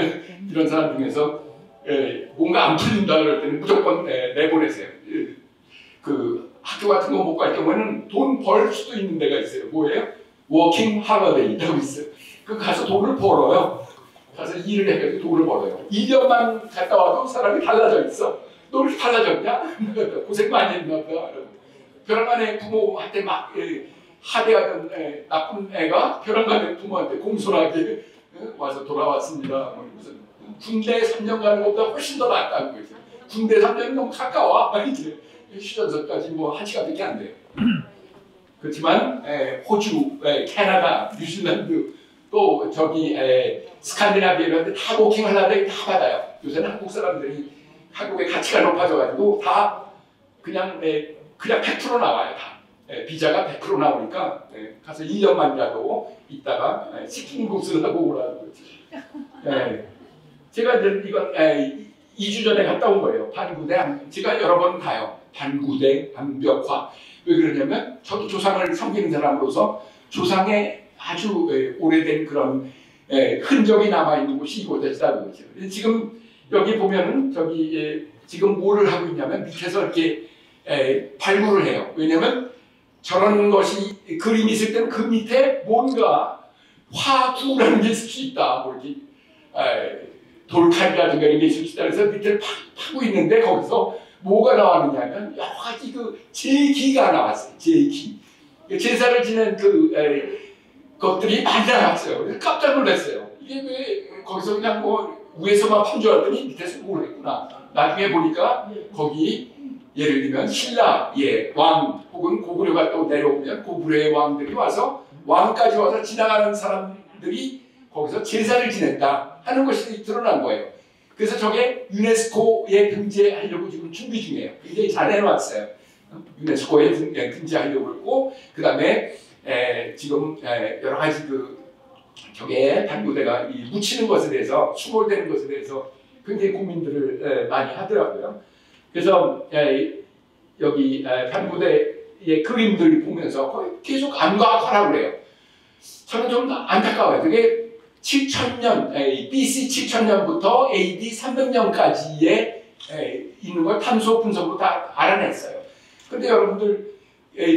이런 사람 중에서 뭔가 안 풀린다 그럴 때는 무조건 내보내세요. 그 학교 같은 거 못 갈 경우에는 돈 벌 수도 있는 데가 있어요. 뭐예요? 워킹 할러데이라고 있어요. 그 가서 돈을 벌어요. 가서 일을 해가지고 돈을 벌어요. 2년만 갔다 와도 사람이 달라져 있어. 너 왜 이렇게 달라졌냐? 고생 많이 했나 봐. 벼랑간에 부모한테 막 하대하던 나쁜 애가 벼랑간에 부모한테 공손하게 와서 돌아왔습니다. 무슨 군대 3년 가는 것보다 훨씬 더 낫다고 그러죠. 군대 3년이 너무 가까워. 이제 휴전선까지 뭐 1시간밖에 안 돼요. 그렇지만 호주, 캐나다, 뉴질랜드 또 저기 스칸디나비아 이런 데 다 워킹 할라데이 다 받아요. 요새는 한국 사람들이 한국의 가치가 높아져가지고 다 그냥 100% 나와요. 다. 비자가 100% 나오니까 가서 1년만이라도 있다가 식품국수를 하고 오라고 그러지. 제가 이건 2주 전에 갔다 온 거예요. 반구대, 제가 여러 번 가요. 반구대, 암벽화. 왜 그러냐면 저도 조상을 섬기는 사람으로서 조상의 아주 오래된 그런 흔적이 남아있는 곳이 이곳이라고 그러죠. 지금 여기 보면은 저기 지금 뭐를 하고 있냐면 밑에서 이렇게 발굴을 해요. 왜냐면 저런 것이 그림이 있을 때는 그 밑에 뭔가 화두라는 게 있을 수 있다. 뭐 이렇게 돌칼이라든가 이런 게 있을 수 있다. 그래서 밑에 파고 있는데 거기서 뭐가 나왔느냐면 여러 가지 그 제기가 나왔어요. 제기. 제사를 지낸 것들이 많이 나왔어요. 그래서 깜짝 놀랐어요. 이게 왜 거기서 그냥 뭐 위에서만 판 줄 알았더니 밑에서 뭘 했구나. 나중에 보니까 거기 예를 들면 신라의 왕 혹은 고구려가 또 내려오면 고구려의 왕들이 와서 왕까지 와서 지나가는 사람들이 거기서 제사를 지냈다 하는 것이 드러난 거예요. 그래서 저게 유네스코에 등재하려고 지금 준비 중이에요. 굉장히 잘 해놨어요. 유네스코에 등재하려고 그러고 그 다음에 지금 여러 가지 저게 반구대가 묻히는 것에 대해서 수몰되는 것에 대해서 굉장히 고민들을 많이 하더라고요. 그래서 여기 반구대의 그림들 보면서 계속 안과하라고 그래요. 저는 좀 안타까워요. 그게 7000년, BC 7000년부터 AD 300년까지에 있는 걸 탄소 분석으로 다 알아냈어요. 근데 여러분들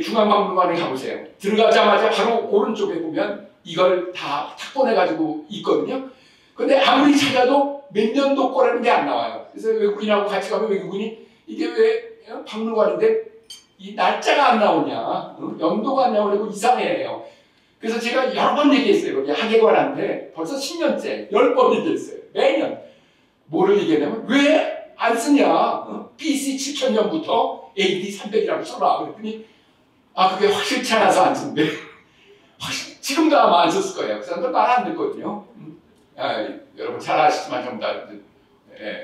중앙박물관에 가보세요. 들어가자마자 바로 오른쪽에 보면 이걸 다 탁본해가지고 있거든요. 근데 아무리 찾아도 몇 년도 거라는 게 안 나와요. 그래서 외국인하고 같이 가면 외국인이 이게 왜 박물관인데 이 날짜가 안 나오냐, 연도가 안 나오냐고 이상해요. 그래서 제가 여러 번 얘기했어요. 거기 학예관한테 벌써 10년째 10번 얘기했어요. 매년 뭐를 얘기하냐면 왜 안 쓰냐? BC 7000년부터 AD 300이라고 써라. 그랬더니 그게 확실치 않아서 안 쓴대. 지금도 아마 안 썼을 거예요. 그 사람들 말 안 듣거든요. 여러분 잘 아시지만 전부 다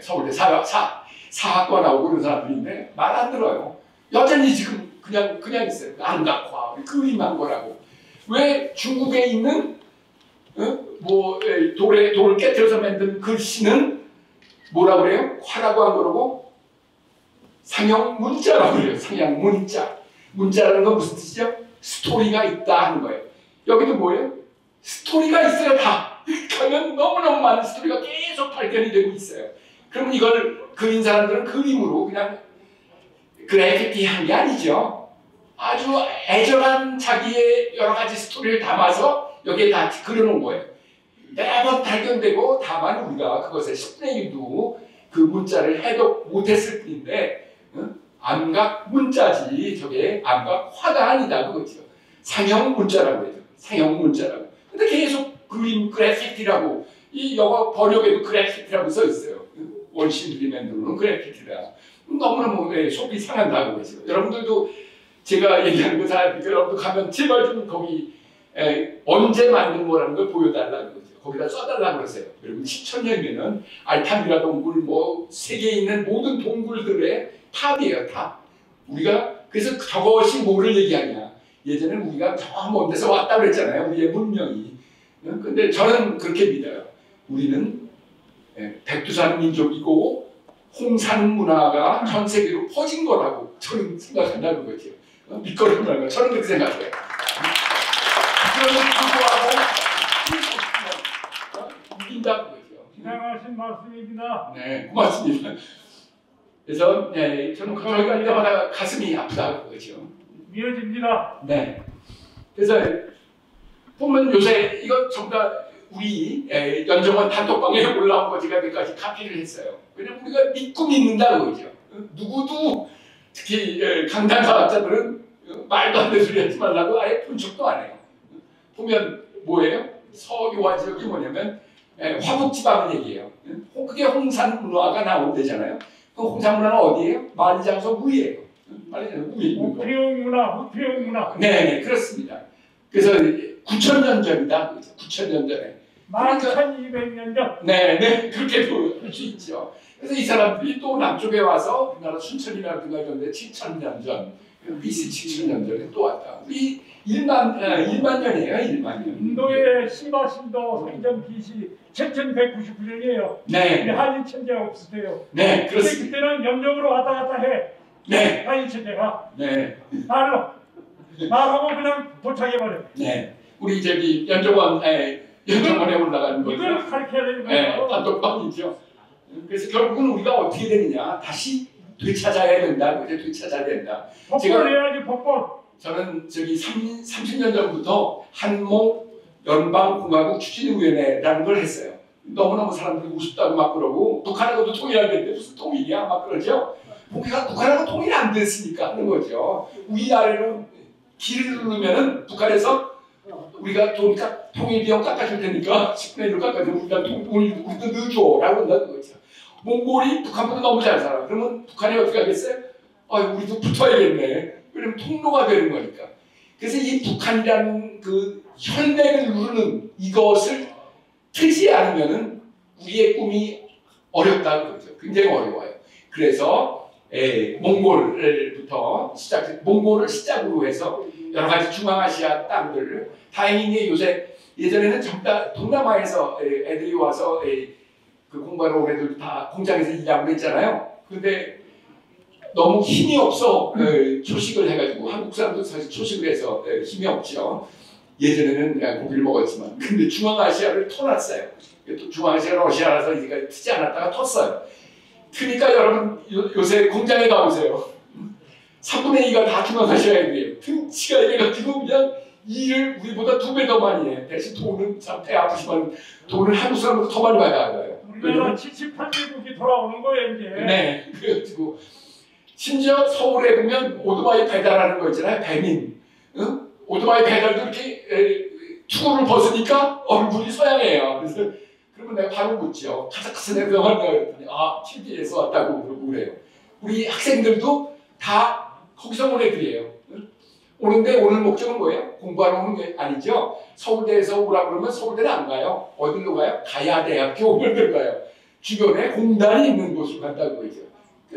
서울대 사학과 나오고 그런 사람들인데 말 안 들어요. 여전히 지금 그냥 있어요. 안각화, 그림한 거라고. 왜 중국에 있는 돌을 깨뜨려서 만든 글씨는 뭐라 그래요? 화라고 안 그러고 상형 문자라고 그래요. 상형 문자. 문자라는 건 무슨 뜻이죠? 스토리가 있다 하는 거예요. 여기도 뭐예요? 스토리가 있어요, 다. 그러면 너무너무 많은 스토리가 계속 발견이 되고 있어요. 그럼 이걸 그린 사람들은 그림으로 그냥 그래피티 한 게 아니죠. 아주 애절한 자기의 여러 가지 스토리를 담아서 여기에 다 그려놓은 거예요. 매번 발견되고 다만 우리가 그것의 10분의 1도 그 문자를 해독 못했을 뿐인데 암각 문자지 저게 암각 화가 아니다 그거죠. 상형 문자라고 해요. 상형 문자라고. 근데 계속 그림 그래피티라고 이 영어 번역에도 그래피티라고 써 있어요. 원시들이 만들어놓은 그래피티라. 너무너무 속이 상한다 그거죠. 여러분들도 제가 얘기하는 거 잘 여러분들 가면 제발 좀 거기 언제 만든 거라는 걸 보여달라는 거죠. 거기다 써달라고 그러세요. 여러분 10,000년이면은 알타미라 동굴 뭐 세계에 있는 모든 동굴들의 탑이에요. 탑. 우리가 그래서 저것이 뭐를 얘기하냐. 예전에는 우리가 저 먼 데서 왔다고 그랬잖아요. 우리의 문명이. 근데 저는 그렇게 믿어요. 우리는 백두산 민족이고 홍산 문화가 전 세계로 퍼진 거라고 저는 생각한다는 거죠. 밑거름이라는 거 저는 그렇게 생각해요. 그러면 불구하고 이긴다는 거죠. 지나가신 말씀입니다. 네, 고맙습니다. 그래서 저는 저희 갈 때마다 가슴이 아프다는 거죠. 미어집니다. 네. 그래서 보면 요새 이거 전부 다 우리 연정원 단톡방에 올라온 거 제가 몇 가지 카피를 했어요. 왜냐면 우리가 믿고 믿는다는 거죠. 누구도 특히 강단사학자들은 말도 안 되는 소리 하지 말라고 아예 본 척도 안 해요. 보면 뭐예요? 서요와 지역이 뭐냐면 화북지방 얘기예요. 그게 홍산 문화가 나온 데잖아요. 그 홍산 문화는 어디예요? 만리장성 위에요. 만리장성 위에 있는 거. 후피용 문화. 네, 그렇습니다. 그래서 9,000년 전이다. 9,000년 전에. 12,200년 전. 네, 그렇게 볼 수 있죠. 그래서 이 사람들이 또 남쪽에 와서 우리나라 순천이라든가 이런 데 7,000년 전, BC 7,000년 전에 또 왔다. 우리 1만 년이에요, 1만 년. 인도의 시바신도 성전 BC 7,199년이에요. 네. 한인 천재가 없을 때요. 네, 그렇습니다. 그때는 염력으로 왔다 갔다 해. 네. 한인 천재가. 네. 말하고 그냥 도착해버려. 네. 우리 저기 연정원에 올라가는 거죠. 이걸 가르쳐야 되는 네, 거예요. 단톡방이죠. 그래서 결국은 우리가 어떻게 되느냐, 다시 되찾아야 된다. 그죠? 되찾아야 된다. 법권 해야지 법권. 저는 저기 30년 전부터 한모 연방공화국 추진위원회라는 걸 했어요. 너무너무 사람들이 우습다고 막 그러고 북한하고도 통일하는데 무슨 통일이야 막 그러죠. 북한하고 통일이 안 됐으니까 하는 거죠. 위아래로 길을 누르면은 북한에서 우리가 통일 비용 깎아줄 테니까 10분의 1로 깎아주면 우리도 넣어줘 라고 한다는 거죠. 몽골이 북한보다 너무 잘 살아. 그러면 북한이 어떻게 하겠어요? 우리도 붙어야겠네. 왜냐면 통로가 되는 거니까. 그래서 이 북한이라는 그 혈맥을 누르는 이것을 트지 않으면은 우리의 꿈이 어렵다는 거죠. 굉장히 어려워요. 그래서 몽골을 시작으로 해서 여러 가지 중앙아시아 땅들을 다행히 요새 예전에는 전부 다 동남아에서 애들이 와서 그 공부하러 온 애들 다 공장에서 일하고 했잖아요. 근데 너무 힘이 없어 초식을 해가지고 한국 사람도 사실 초식을 해서 힘이 없죠. 예전에는 고기를 먹었지만 근데 중앙아시아를 터놨어요. 또 중앙아시아 러시아라서 이제 트지 않았다가 텄어요. 그러니까 여러분 요새 공장에 가보세요. 3분의 2가 다 중앙아시아 애들이에요. 등치가 이래가지고 그냥 일을 우리보다 2배 더 많이 해. 대신 돈은 참 배 아프지만 돈을 한국 사람보다 더 많이 받아가요. 우리나라 78개국이 돌아오는 거예요 이제. 네, 그래가지고 심지어 서울에 보면 오토바이 배달하는 거 있잖아요. 배민. 응? 오토바이 배달도 이렇게 투구를 벗으니까 얼굴이 서양해요. 그래서 그러면 내가 바로 묻죠. 카자흐스탄에서 왔다고 그랬더니 튀르키예에서 왔다고 그러고 그래요. 우리 학생들도 다 거기서 온 애들이에요. 오는데 오늘 목적은 뭐예요? 공부하러 오는 게 아니죠. 서울대에서 오라고 그러면 서울대는 안 가요. 어디로 가요? 가야대학교 오늘 가요. 주변에 공단이 있는 곳으로 간다고 그러죠.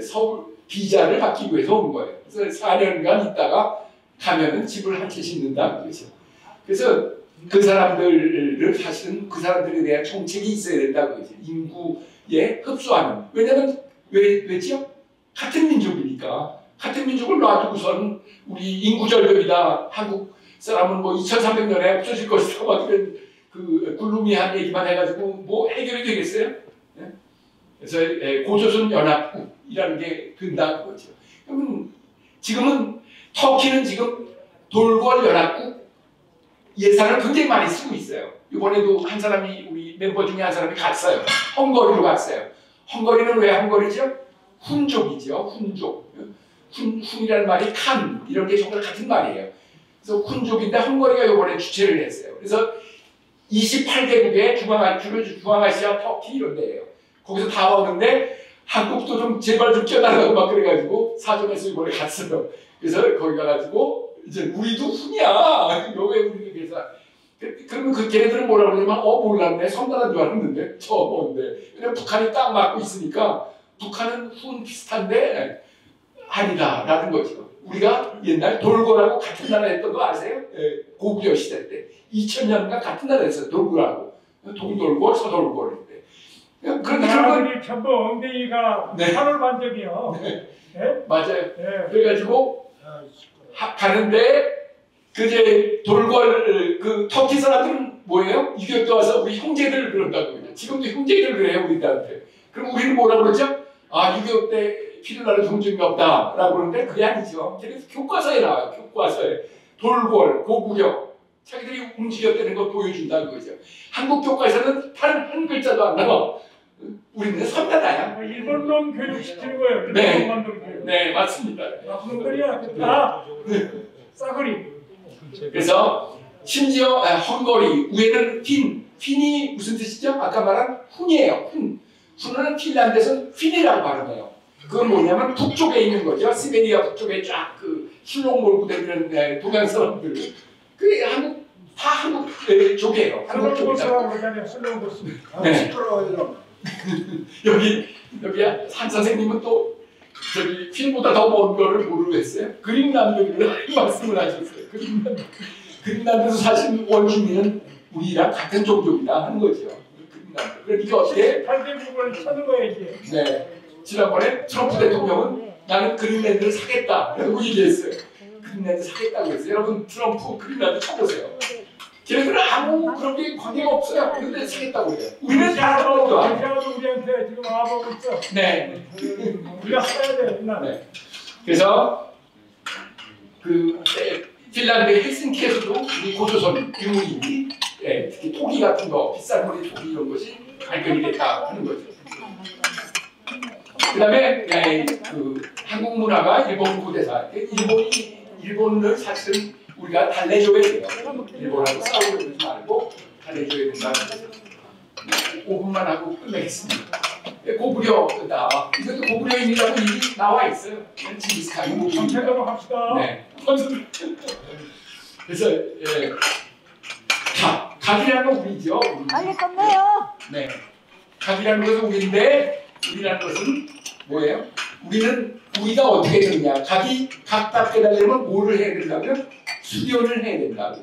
서울 비자를 받기 위해서 온 거예요. 그래서 4년간 있다가 가면은 집을 한 채 짓는다 그러죠. 그래서 그 사람들을 사실은 그 사람들에 대한 정책이 있어야 된다고 그러죠. 인구에 흡수하는. 왜냐면 왜죠? 같은 민족이니까. 같은 민족을 놔두고선 우리 인구 절벽이다. 한국 사람은 뭐 2300년에 없어질 것이다. 막 이런 그 굴루미한 얘기만 해가지고 뭐 해결이 되겠어요? 네? 그래서 고조선 연합국이라는 게 된다 그거죠. 그러면 지금은 터키는 지금 돌궐 연합국 예산을 굉장히 많이 쓰고 있어요. 이번에도 한 사람이 우리 멤버 중에 한 사람이 갔어요. 헝가리로 갔어요. 헝가리는 왜 헝가리죠? 훈족이죠. 훈족. 훈이라는 말이 칸 이런 게 정말 같은 말이에요. 그래서 훈족인데 헝가리가 이번에 주최를 했어요. 그래서 28개국의 중앙아시아, 터키 이런 데예요. 거기서 다 오는데 한국도 좀 제발 좀 껴달라고 막 그래가지고 사전에서 이번에 갔어요. 그래서 거기 가가지고 이제 우리도 훈이야. 이거 왜 우리도 그래서 그러면 그 걔네들은 뭐라 그러냐면 몰랐네. 섬나라인 줄 알았는데 처음 오는데 왜냐면 북한이 딱 막고 있으니까 북한은 훈 비슷한데 아니다 라는 거죠. 우리가 옛날 돌고라고 같은 나라 했던 거 아세요? 고구려 시대 때 2000년간 같은 나라 했어요. 돌고라고 동돌고 서돌고 때. 그런데 결국은 전부 엉덩이가 네. 산을 반적이요. 네. 네? 맞아요. 네. 그래가지고 가는데 그제 돌궐 그 터키 사람들은 뭐예요? 유교도 와서 우리 형제들 그런다고 그러죠. 지금도 형제들 그래요 우리한테. 그럼 우리는 뭐라 그러죠? 유교 때 피를 나는 종족이 없다라고 그러는데 그게 아니죠. 그래서 교과서에 나와요. 교과서에 돌궐, 고구려 자기들이 움직였다는 걸 보여준다는 거죠. 한국 교과에서는 단 한 글자도 안 나와. 우리는 섬나라야. 일본놈 교육시키는 거예요. 네. 일본놈 교육. 네, 맞습니다. 나쁜 놈들이야. 다 싸구리. 그래서 심지어 헝가리 위에는 핀이 무슨 뜻이죠? 아까 말한 훈이에요. 훈은 핀란드에서는 핀이라고 발음해요. 그건 뭐냐면 북쪽에 있는 거죠. 시베리아 북쪽에 쫙 그 힐롱 몰고 다니는 동양 사람들. 그게 다 한국 쪽이에요. 한국 쪽이다. 슬로우버스. 네. 시끄러워요. 여기 한 선생님은 또 저기 핀보다 더 먼 거를 모르겠어요. 그린란드를 말씀을 하셨어요. 그린란드에서 사신 원주민은 우리랑 같은 종족이다 하는 거죠. 그린란드. 그러니까 어떻게? 8개국을 찾는 거예요 이제. 네. 지난번에 트럼프 대통령은 나는 그린란드를 사겠다라고 얘기했어요. 그린란드 사겠다고 했어요. 여러분 트럼프 그린란드 쳐보세요. 걔네들은 아무 그런 게 관계가 없어요. 그런데 사겠다고 해요. 우리는 다 그런 러시아도 우리한테 지금 와보고 있어. 네. 우리가 써야 돼 옛날에. 네. 그래서 그 핀란드 헬싱키에서도 우리 고조선 유물이 특히 토기 같은 거 비싼 거리 토기 이런 것이 발견이 됐다 하는 거죠. 그다음에 그 한국 문화가 일본 고대사. 일본을 사실은 우리가 달래줘야 돼요. 일본하고 싸우려 그러지 말고 달래줘야 된다는 거죠. 5분만 하고 끝내겠습니다. 고구려다. 이것도 고구려인이라고 이미 나와 있어요. 징기스칸이. 정체적으로 합시다. 네. 그래서 각이라는 건 우리죠. 빨리 끝내요. 네. 각이라는 것은 우리인데 우리라는 것은 뭐예요? 우리가 어떻게 되느냐? 각답게 되려면 뭐를 해야 된다면 수련을 해야 된다.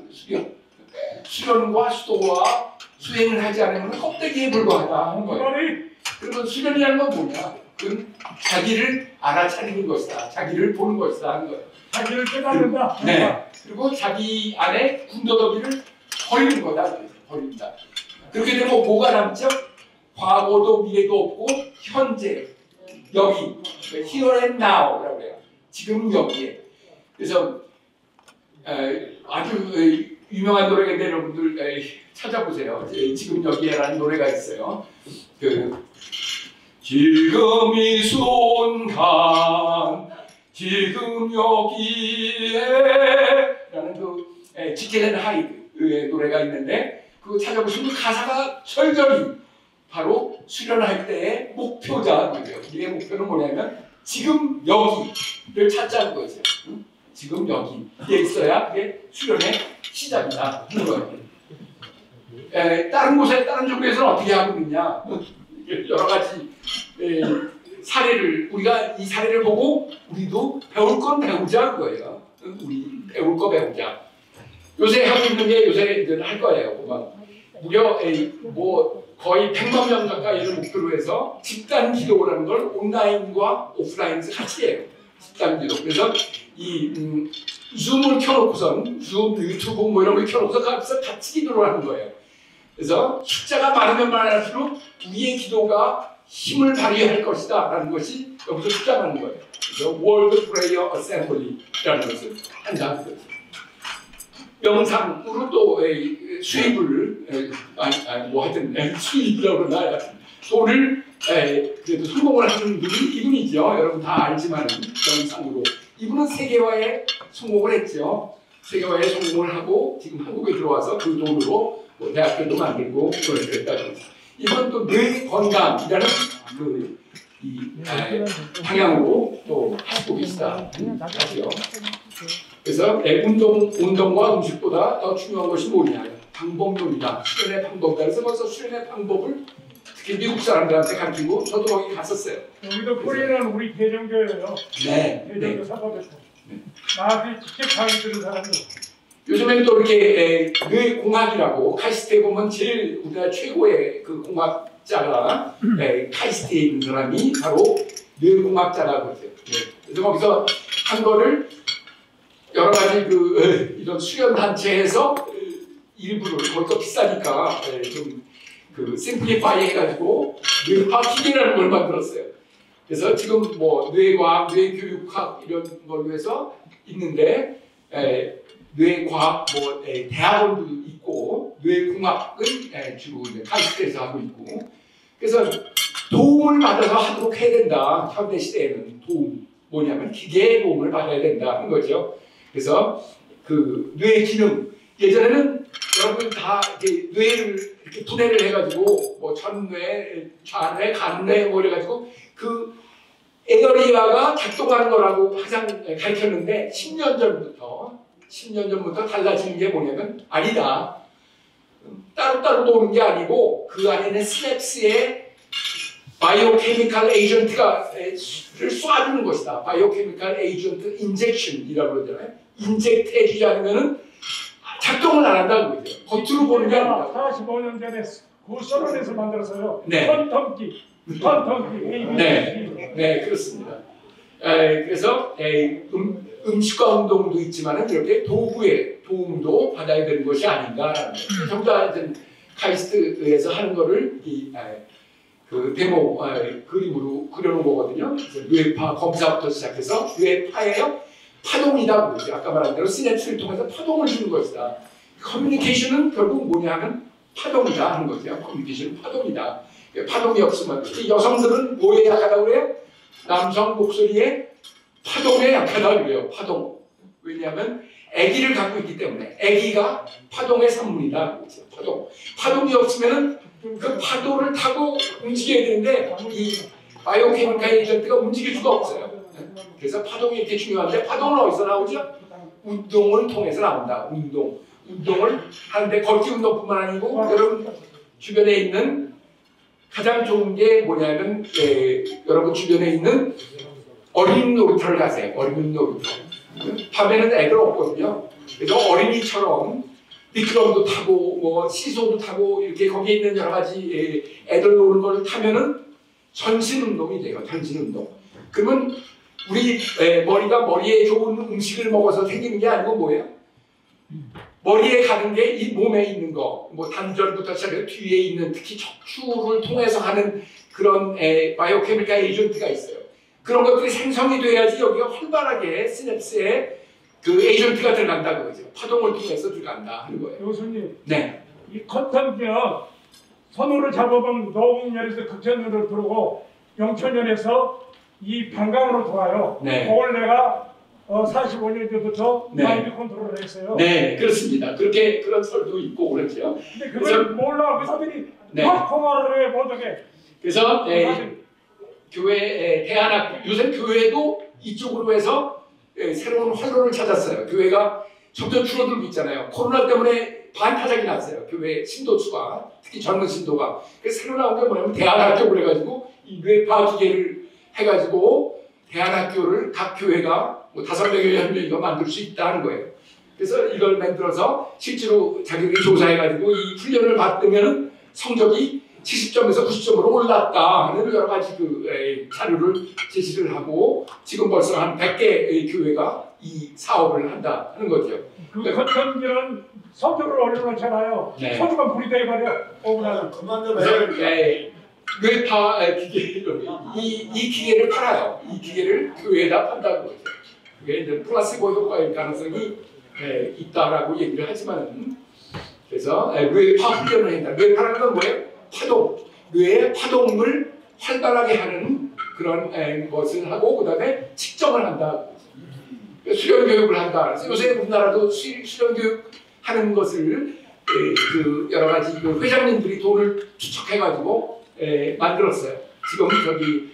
수련과 수도와 수행을 하지 않으면 껍데기에 불과하다 하는 거예요. 그러면 수련이라는 건 뭐냐? 그건 자기를 알아차리는 것이다. 자기를 보는 것이다 하는 거예요. 자기를 깨닫는다. 네. 그리고 자기 안에 군더더기를 버리는 거다. 버린다. 그렇게 되면 뭐가 남죠? 과거도 미래도 없고 현재 여기 here and now라고 해요. 지금 여기에. 그래서 아주 유명한 노래인데 여러분들 찾아보세요. 지금 여기에라는 노래가 있어요. 지금 이 순간 지금 여기에 라는 그 지켈 앤 하이드의 노래가 있는데 그거 찾아보시면 가사가 절절히 바로 수련할 때의 목표자 거죠. 이게 목표는 뭐냐면 지금 여기를 찾자는 거죠. 지금 여기에 있어야 그게 수련의 시작이다 하는 거예요. 다른 곳에 다른 종교에서는 어떻게 하고 있냐 여러 가지 사례를 우리가 이 사례를 보고 우리도 배울 건 배우자 거예요. 우리 배울 거 배우자. 요새 하고 있는 게 요새 이제 할 거예요. 무려 뭐 거의 100만 명 가까이를 목표로 해서 집단 기도라는 걸 온라인과 오프라인에서 같이 해요. 집단 기도. 그래서 이 줌을 켜놓고선 줌, 유튜브 뭐 이런 걸 켜놓고서 거기서 같이 기도를 하는 거예요. 그래서 숫자가 많으면 많을수록 우리의 기도가 힘을 발휘할 것이다 라는 것이 여기서 주장하는 거예요. 그래서 World Prayer Assembly라는 것을 한다는 거죠. 명상으로 또 수입을 뭐 하여튼 수입이라고 그러나 돈을 그래도 성공을 하는 분이 이분이죠. 여러분 다 알지만은 명상으로 이분은 세계화에 성공을 했죠. 세계화에 성공을 하고 지금 한국에 들어와서 그 돈으로 뭐 대학교도 만들고 그랬다고. 이번 또 뇌 건강이라는 방향으로 또 하고 계시다. 그래서 운동과 음식보다 더 중요한 것이 뭐냐? 방법론이다. 수련의 방법이다. 그래서 벌써 수련의 방법을 특히 미국 사람들한테 가르치고 저도 거기 갔었어요. 여기도 코리아는 우리 대전교예요. 네. 대전교 사법에서. 나한테 직접 강의 들은 사람이. 요즘에는 또 이렇게 뇌공학이라고 카이스트에 보면 제일 우리나라 최고의 그 공학자가 카이스트에 있는 사람이 바로 뇌공학자라고 하죠. 그래서 거기서 한 거를 여러 가지 이런 수련 단체에서 일부를 거기서 비싸니까 좀 심플리파이 해가지고 뇌화 기계라는 걸 만들었어요. 그래서 지금 뭐 뇌과학, 뇌교육학 이런 걸로 해서 있는데 뇌과학 뭐 대학원도 있고 뇌공학은 주로 카이스트에서 하고 있고 그래서 도움을 받아서 하도록 해야 된다. 현대 시대에는 도움 뭐냐면 기계의 도움을 받아야 된다는 거죠. 그래서 그 뇌 기능 예전에는 여러분 다 이렇게 뇌를 이렇게 분해를 해가지고 뭐 전뇌, 좌뇌, 간뇌 뭐 이래가지고 그 에어리아가 작동하는 거라고 항상 가르쳤는데 10년 전부터 달라지는 게 뭐냐면 아니다. 따로따로 노는 게 아니고 그 안에는 시냅스에 바이오케미컬 에이전트가 쏴주는 것이다. 바이오케미컬 에이전트 인젝션이라고 그러잖아요. 인젝트 해주지 않으면 작동을 안 한다는 거죠. 겉으로 보는 게 아니라. 45년 전에 그 소련에서 만들었어요. 네. 펀텀기. 네, 그렇습니다. 그래서 음식과 운동도 있지만 이렇게 도구의 도움도 받아야 되는 것이 아닌가라는 거예요. 전부 다 카이스트에서 하는 거를 그 데모 그림으로 그려놓은 거거든요. 뇌파 검사부터 시작해서 뇌파예요. 파동이다 그러죠. 아까 말한 대로 시냅스를 통해서 파동을 주는 것이다. 커뮤니케이션은 결국 뭐냐 하면 파동이다 하는 거죠. 커뮤니케이션은 파동이다. 파동이 없으면 여성들은 뭐에 약하다고 그래요? 남성 목소리에 파동에 약하다고 그래요. 파동. 왜냐하면 아기를 갖고 있기 때문에 아기가 파동의 산물이다. 그렇죠. 파동. 파동이 없으면은 그 파도를 타고 움직여야 되는데 이 바이오케미컬 에이전트가 움직일 수가 없어요. 그래서 파동이 이렇게 중요한데 파동은 어디서 나오죠? 운동을 통해서 나온다. 운동을 하는데 걷기 운동뿐만 아니고 여러분 주변에 있는 가장 좋은 게 뭐냐면 여러분 주변에 있는 어린이 놀이터를 가세요. 어린이 놀이터. 밤에는 애들 없거든요. 그래서 어린이처럼 미끄럼도 타고 뭐 시소도 타고 이렇게 거기에 있는 여러 가지 애들 노는 걸 타면은 전신 운동이 돼요. 전신 운동. 그러면 우리 머리가 머리에 좋은 음식을 먹어서 생기는 게 아니고 뭐예요? 머리에 가는 게 이 몸에 있는 거, 뭐 단전부터 시작해서 뒤에 있는 특히 척추를 통해서 하는 그런 바이오케미컬 에이전트가 있어요. 그런 것들이 생성이 돼야지 여기가 활발하게 시냅스에 그 에이전트가 들어간다 그거죠. 파동을 통해서 들어간다 하는 거예요. 교수님, 네. 이 컨텀기어 선호를 잡아본 노홍열에서 극천으로 들어오고 영천연에서 이 방광으로 돌아요. 네. 그걸 내가 45년 전부터 네. 마인드 컨트롤을 했어요. 네, 그렇습니다. 그렇게 그런 설도 있고 그렇죠. 근데 그걸 몰라. 그 사람들이 네. 막 통화를 해 못하게. 그래서 교회 대안학 요새 교회도 이쪽으로 해서 새로운 활로를 찾았어요. 교회가 점점 줄어들고 있잖아요. 코로나 때문에 반타작이 났어요. 교회 신도수가, 특히 젊은 신도가. 그래서 새로 나온 게 뭐냐면 대안학교를 해가지고 이 뇌파 기계를 해가지고 대안학교를 각 교회가 뭐 5명이나 1명이가 만들 수 있다는 거예요. 그래서 이걸 만들어서 실제로 자기들이 조사해가지고 이 훈련을 받으면 성적이 70점에서 90점으로 올랐다 하는 여러 가지 자료를 제시를 하고 지금 벌써 한 100개의 교회가 이 사업을 한다 하는 거죠. 그 컨텐츠는 서주를 올려놓잖아요. 네. 서주가 불이 돼버려. 오분하면. 그만 좀 해. 뇌파 기계 이 기계를 팔아요. 이 기계를 교회에다 판다는 거죠. 그게 이제 플라시보 효과일 가능성이 있다라고 얘기를 하지만은 그래서 뇌파 훈련을 한다. 뇌파라는 건 뭐예요? 파동, 뇌의 파동을 활발하게 하는 그런 것을 하고 그다음에 측정을 한다. 수련 교육을 한다. 그래서 요새 우리나라도 수련 교육 하는 것을 그 여러 가지 그 회장님들이 돈을 투척해가지고 만들었어요. 지금 저기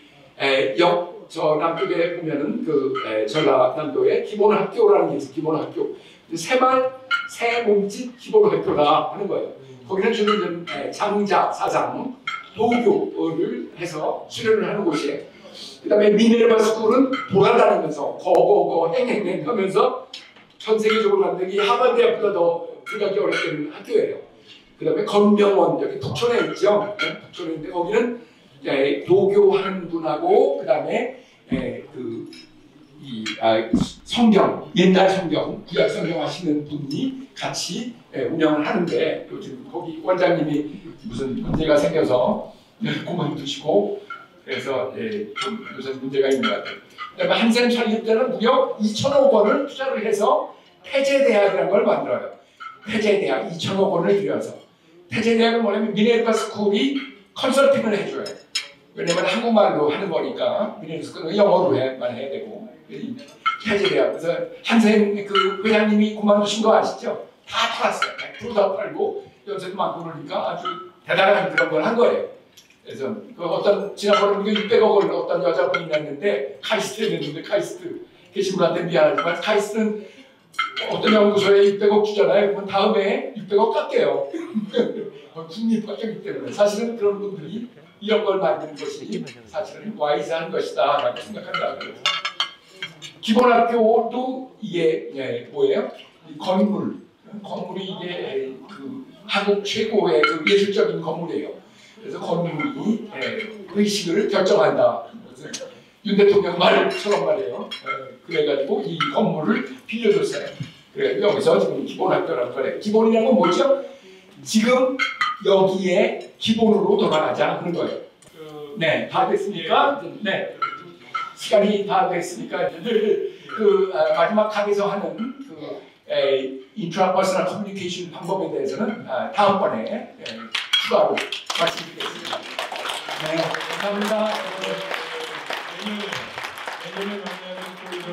저 남쪽에 보면은 그 전라남도에 기본학교라는 게 있어요. 기본학교. 새 몸짓 기본학교라 하는 거예요. 거기는 주로 장자, 사장, 도교를 해서 수련을 하는 곳이에요. 그 다음에 미네르바 스쿨은 돌아다니면서 거거거 행행행 하면서 전 세계적으로 만든 이 하버드 대학보다 더 들어가기 어렵다는 학교예요. 그 다음에 건명원 여기 북촌에 있죠. 북촌에 있는데 거기는 도교하는 분하고 그 다음에 성경, 옛날 성경, 구약 성경 하시는 분이 같이 운영을 하는데 요즘 거기 원장님이 무슨 문제가 생겨서 그만두시고 그래서 좀 요새 문제가 있는 것 같아요. 그다음에 한샘 설립 때는 무려 2천억 원을 투자를 해서 태제대학이라는 걸 만들어요. 태제대학 2천억 원을 들여서 태제대학은 뭐냐면 미네르바 스쿨이 컨설팅을 해줘요. 왜냐면 한국말로 하는 거니까 미네르바 스쿨은 영어로만 해야 되고 태제대학 그래서 한샘 그 회장님이 그만두신 거 아시죠? 다 팔았어요. 100% 다 팔고 연세도 많고 그러니까 아주 대단한 그런 걸 한 거예요. 그래서 그 어떤 지난번에 600억을 어떤 여자분이 냈는데 카이스트에 냈는데 카이스트 계신 분한테 미안하지만 카이스트는 어떤 연구소에 600억 주잖아요. 그러면 다음에 600억 깎게요. 국립학교이기 때문에 사실은 그런 분들이 이런 걸 만드는 것이 사실은 와이즈한 것이다 라고 생각한다. 기본학교도 이게 뭐예요? 건물이 이게 그 한국 최고의 그 예술적인 건물이에요. 그래서 건물이 의식을 결정한다. 윤 대통령 말처럼 말이에요. 그래가지고 이 건물을 빌려줬어요. 그래 여기서 지금 기본학교라는 거예요. 기본이라는 건 뭐죠? 지금 여기에 기본으로 돌아가자 하는 거예요. 네, 다 됐습니까? 네, 시간이 다 됐으니까 그 마지막 강의에서 하는 그 인트라퍼스널 커뮤니케이션 방법에 대해서는 다음번에 추가로 말씀드리겠습니다. 네, 감사합니다. 내년에 만나는 또 이런